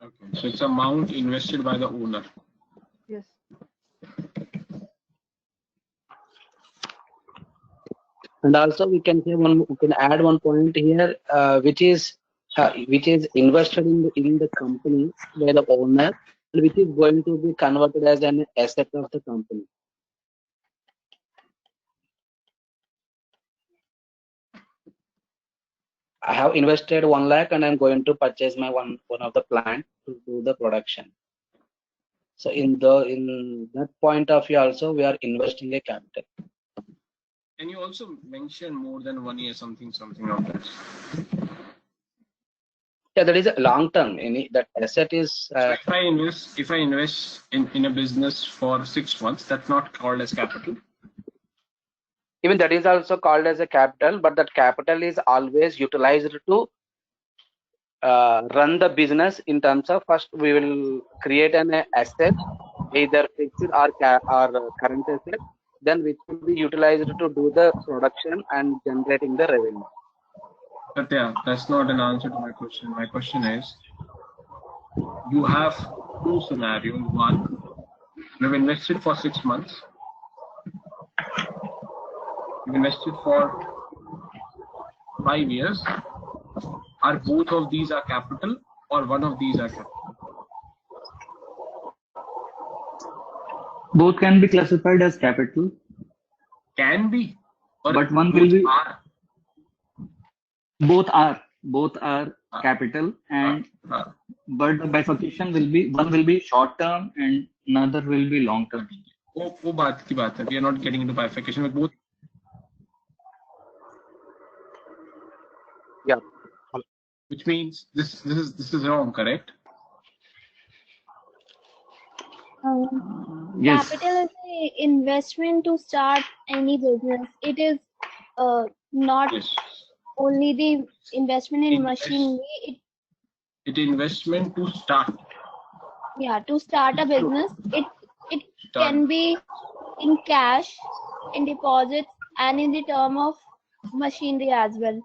Okay, so it's amount invested by the owner. Yes. And also we can add one point here, which is invested in the company by the owner, which is going to be converted as an asset of the company. I have invested 1 lakh and I'm going to purchase my one of the plant to do the production. So in that point of view also we are investing a capital. Can you also mention more than 1 year something of that? Yeah, that is a long term. That asset is. So if I invest in a business for 6 months, that's not called as capital. Even that is also called as a capital, but that capital is always utilized to run the business in terms of first we will create an asset, either fixed or current asset, then which will be utilized to do the production and generating the revenue. But yeah, that's not an answer to my question. My question is, you have two scenarios. One, you've invested for 6 months. You've invested for 5 years. Are both of these are capital or one of these are capital? Both can be classified as capital. Can be, but one will be. Both are capital, and but the bifurcation will be one will be short term and another will be long term. वो बात की बात है. We are not getting into bifurcation with both. Yeah. Which means this is wrong, correct? Yes. Capital is an investment to start any business. It is not only the investment in machinery. It investment to start. Yeah, to start a business. It can be in cash, in deposits, and in the term of machinery as well.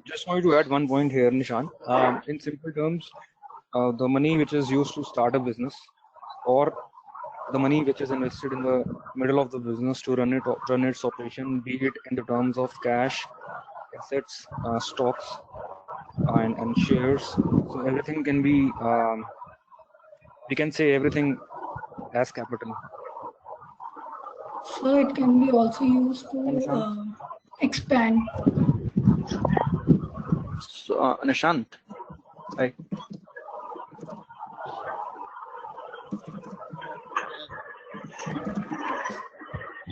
Just wanted to add one point here, Nishan. In simple terms, the money which is used to start a business, or the money which is invested in the middle of the business to run its operation, be it in the terms of cash, assets, stocks, and shares. So everything can be, we can say everything as capital. So it can be also used to expand. So, Nishant, hi.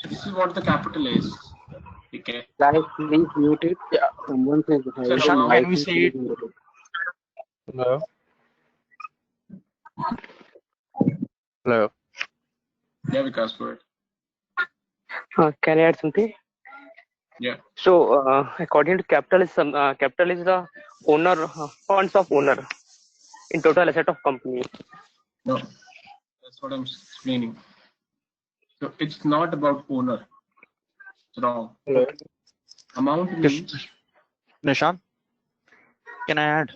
This is what the capital is. Okay. Guys, please mute it. Yeah, someone says. Nishant, can we say it? Hello. Hello. Yeah, Vikas, go ahead. Can I add something? Yeah. So, according to capital is the owner funds of owner in total asset of company. No, that's what I'm explaining. So it's not about owner. It's wrong. Hello. Amount means. Nishan, can I add?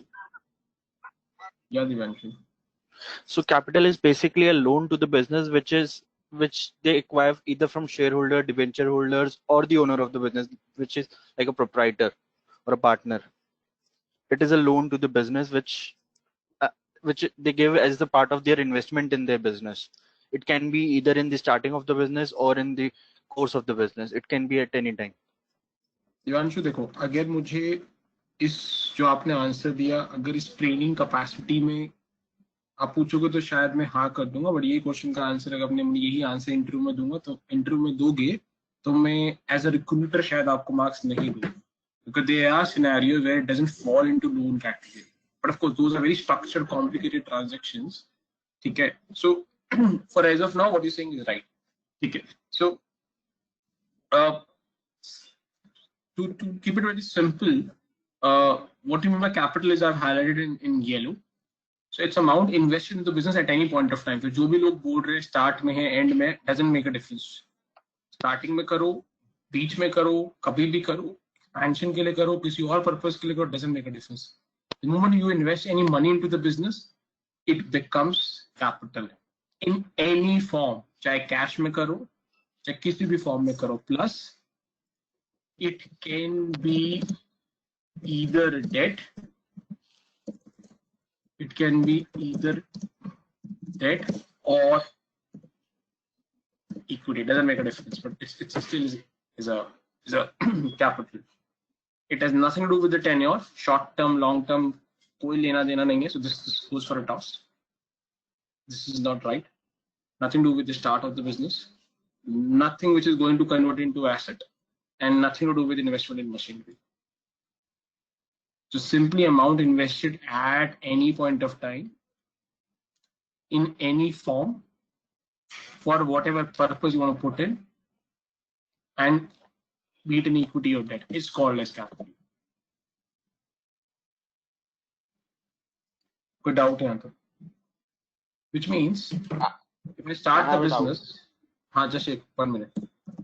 Yeah, Divanshu. So capital is basically a loan to the business, which they acquire either from shareholder, debenture holders, or the owner of the business, which is like a proprietor. or a partner. It is a loan to the business which they give as the part of their investment in their business. It can be either in the starting of the business or in the course of the business. It can be at any time. Divanshu देखो, अगर मुझे इस जो आपने answer दिया, अगर इस training capacity में आप पूछोगे तो शायद मैं हाँ कर दूंगा, बट ये क्वेश्चन का आंसर अगर आपने यही आंसर इंटरव्यू में दूंगा तो इंटरव्यू में दोगे तो मैं एज अ रिक्रूटर शायद आपको मार्क्स नहीं दूंगा, because there are scenarios where it doesn't fall into loan category, but of course those are very structured, complicated transactions. ठीक है, so for as of now what you're saying is right. ठीक है, so to keep it very simple, what you mean by capital is I've highlighted in yellow. So it's amount invested in the business at any point of time. So जो भी लोग बोल रहे हैं start में है एंड में, doesn't make a difference. Starting में करो, बीच में करो, कभी भी करो, एक्सपेंशन के लिए करो, किसी और पर्पस के लिए करो, doesn't make a difference. The moment you invest any money into the business, it becomes capital in any form. चाहे कैश में करो, चाहे किसी भी फॉर्म में करो. Plus it can be either debt. It can be either debt or equity. It doesn't make a difference, but it's still is a capital. It has nothing to do with the tenure, short term, long term. कोई लेना देना नहीं है. So this goes for a toss. This is not right. Nothing to do with the start of the business. Nothing which is going to convert into asset, and nothing to do with investment in machinery. So simply amount invested at any point of time in any form for whatever purpose you want to put in, and be it an equity or debt, is called as capital. Good doubt answer. Which means if I start the business, just 1 minute.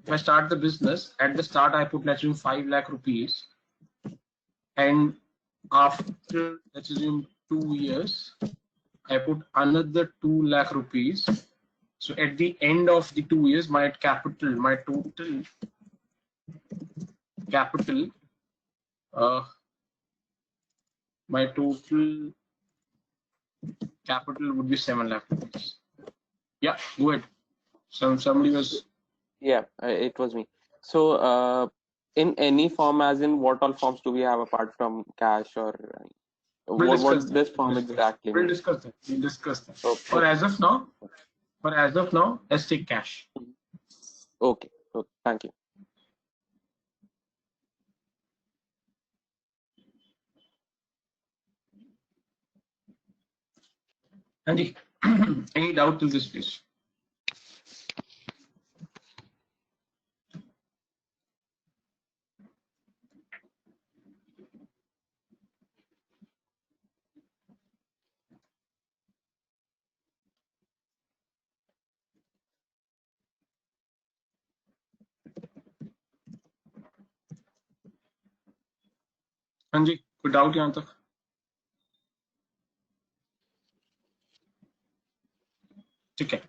If I start the business, at the start I put, let's assume, 5 lakh rupees, and after, let's assume, 2 years, I put another 2 lakh rupees. So at the end of the 2 years, my capital, my total capital, my total capital would be 7 lakh rupees. Yeah, go ahead. Somebody was. Yeah, it was me. So in any form, as in what all forms do we have apart from cash, or what this form exactly? We'll discuss that. We'll discuss that. Okay. For as of now, let's take cash. Okay. Thank you. Andy, any doubt to this, please? Anji, कोई doubt यहाँ तक? ठीक है.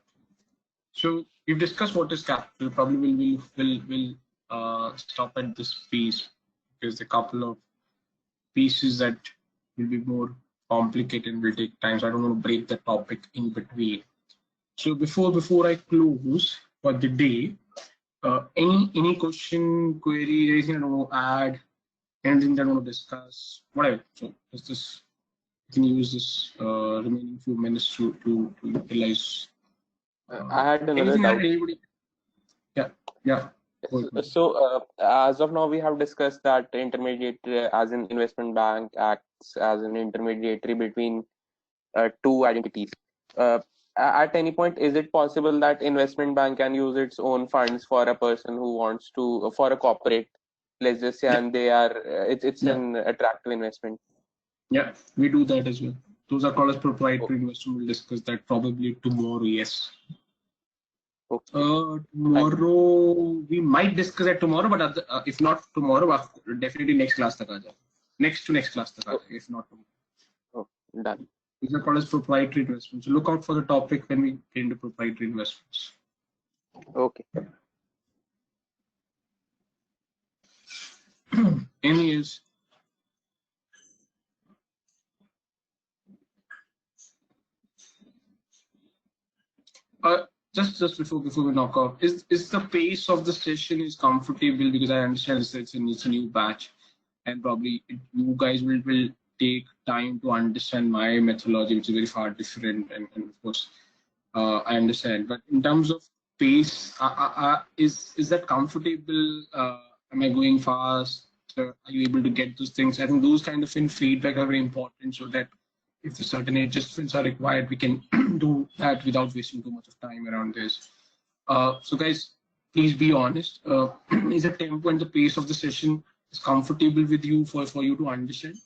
So we've discussed what is capital. Probably we'll stop at this piece, because a couple of pieces that will be more complicated and will take time. So I don't want to break the topic in between. So before I close for the day, any question, query, anything I want to add, anything that I want to discuss, whatever. So let's just, you can use this remaining few minutes to utilize. I had another doubt. Yeah. So as of now, we have discussed that intermediary, as an investment bank, acts as an intermediary between two entities. At any point, is it possible that investment bank can use its own funds for a person who wants to, for a corporate, let's just say, and they are, it's an attractive investment? Yeah, we do that as well. Those are called as proprietary investment. We'll discuss that probably tomorrow. Yes. Tomorrow we might discuss it tomorrow, but if not tomorrow, definitely next class tak aa jaye. Next to next class tak aa jaye, if not tomorrow. Done. These are called as proprietary investments. So look out for the topic when we get into proprietary investments. Okay. Anyways, Just before we knock off, is the pace of the session is comfortable? Because I understand it's a new batch, and probably you guys will take time to understand my methodology, which is very far different, and of course I understand. But in terms of pace, is that comfortable? Am I going fast? Are you able to get those things? I think those kind of feedback are very important, so that if certain adjustments are required, we can do that without wasting too much of time around this. So guys, please be honest. Is the tempo and the pace of the session is comfortable with you for you to understand?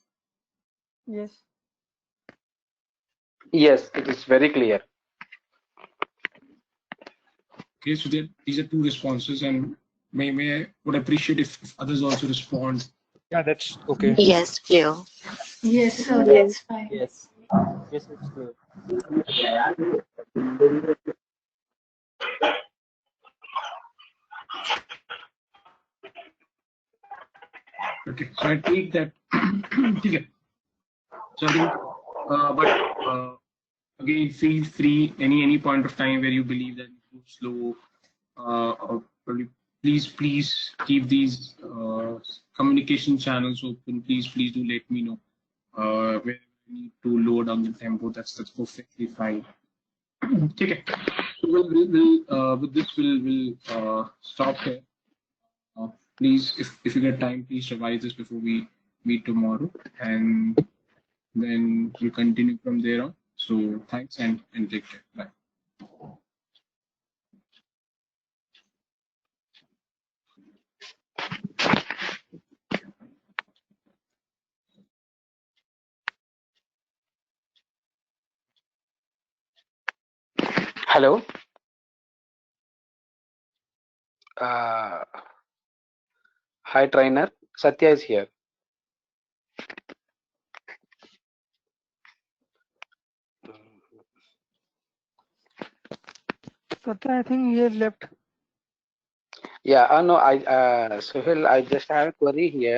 Yes. Yes, it is very clear. Okay, so these are two responses, and may I would appreciate if others also respond. Yeah, that's okay. Yes, clear. Yes, sir, that's fine. Yes. Yes, it's clear. Okay, so I take that. Okay. So I think, but again, feel free any point of time where you believe that it's too slow. Or probably please keep these communication channels open. Please do let me know where you need to load on the tempo. That's perfectly fine. Okay. So we'll with this we'll stop here. Please, if you get time, please revise this before we meet tomorrow, and then we'll continue from there on. So thanks and take care. Bye. Hello. Hi, trainer. Satya is here. Satya, I think he has left. Yeah. No. Sohail, I just have a query here.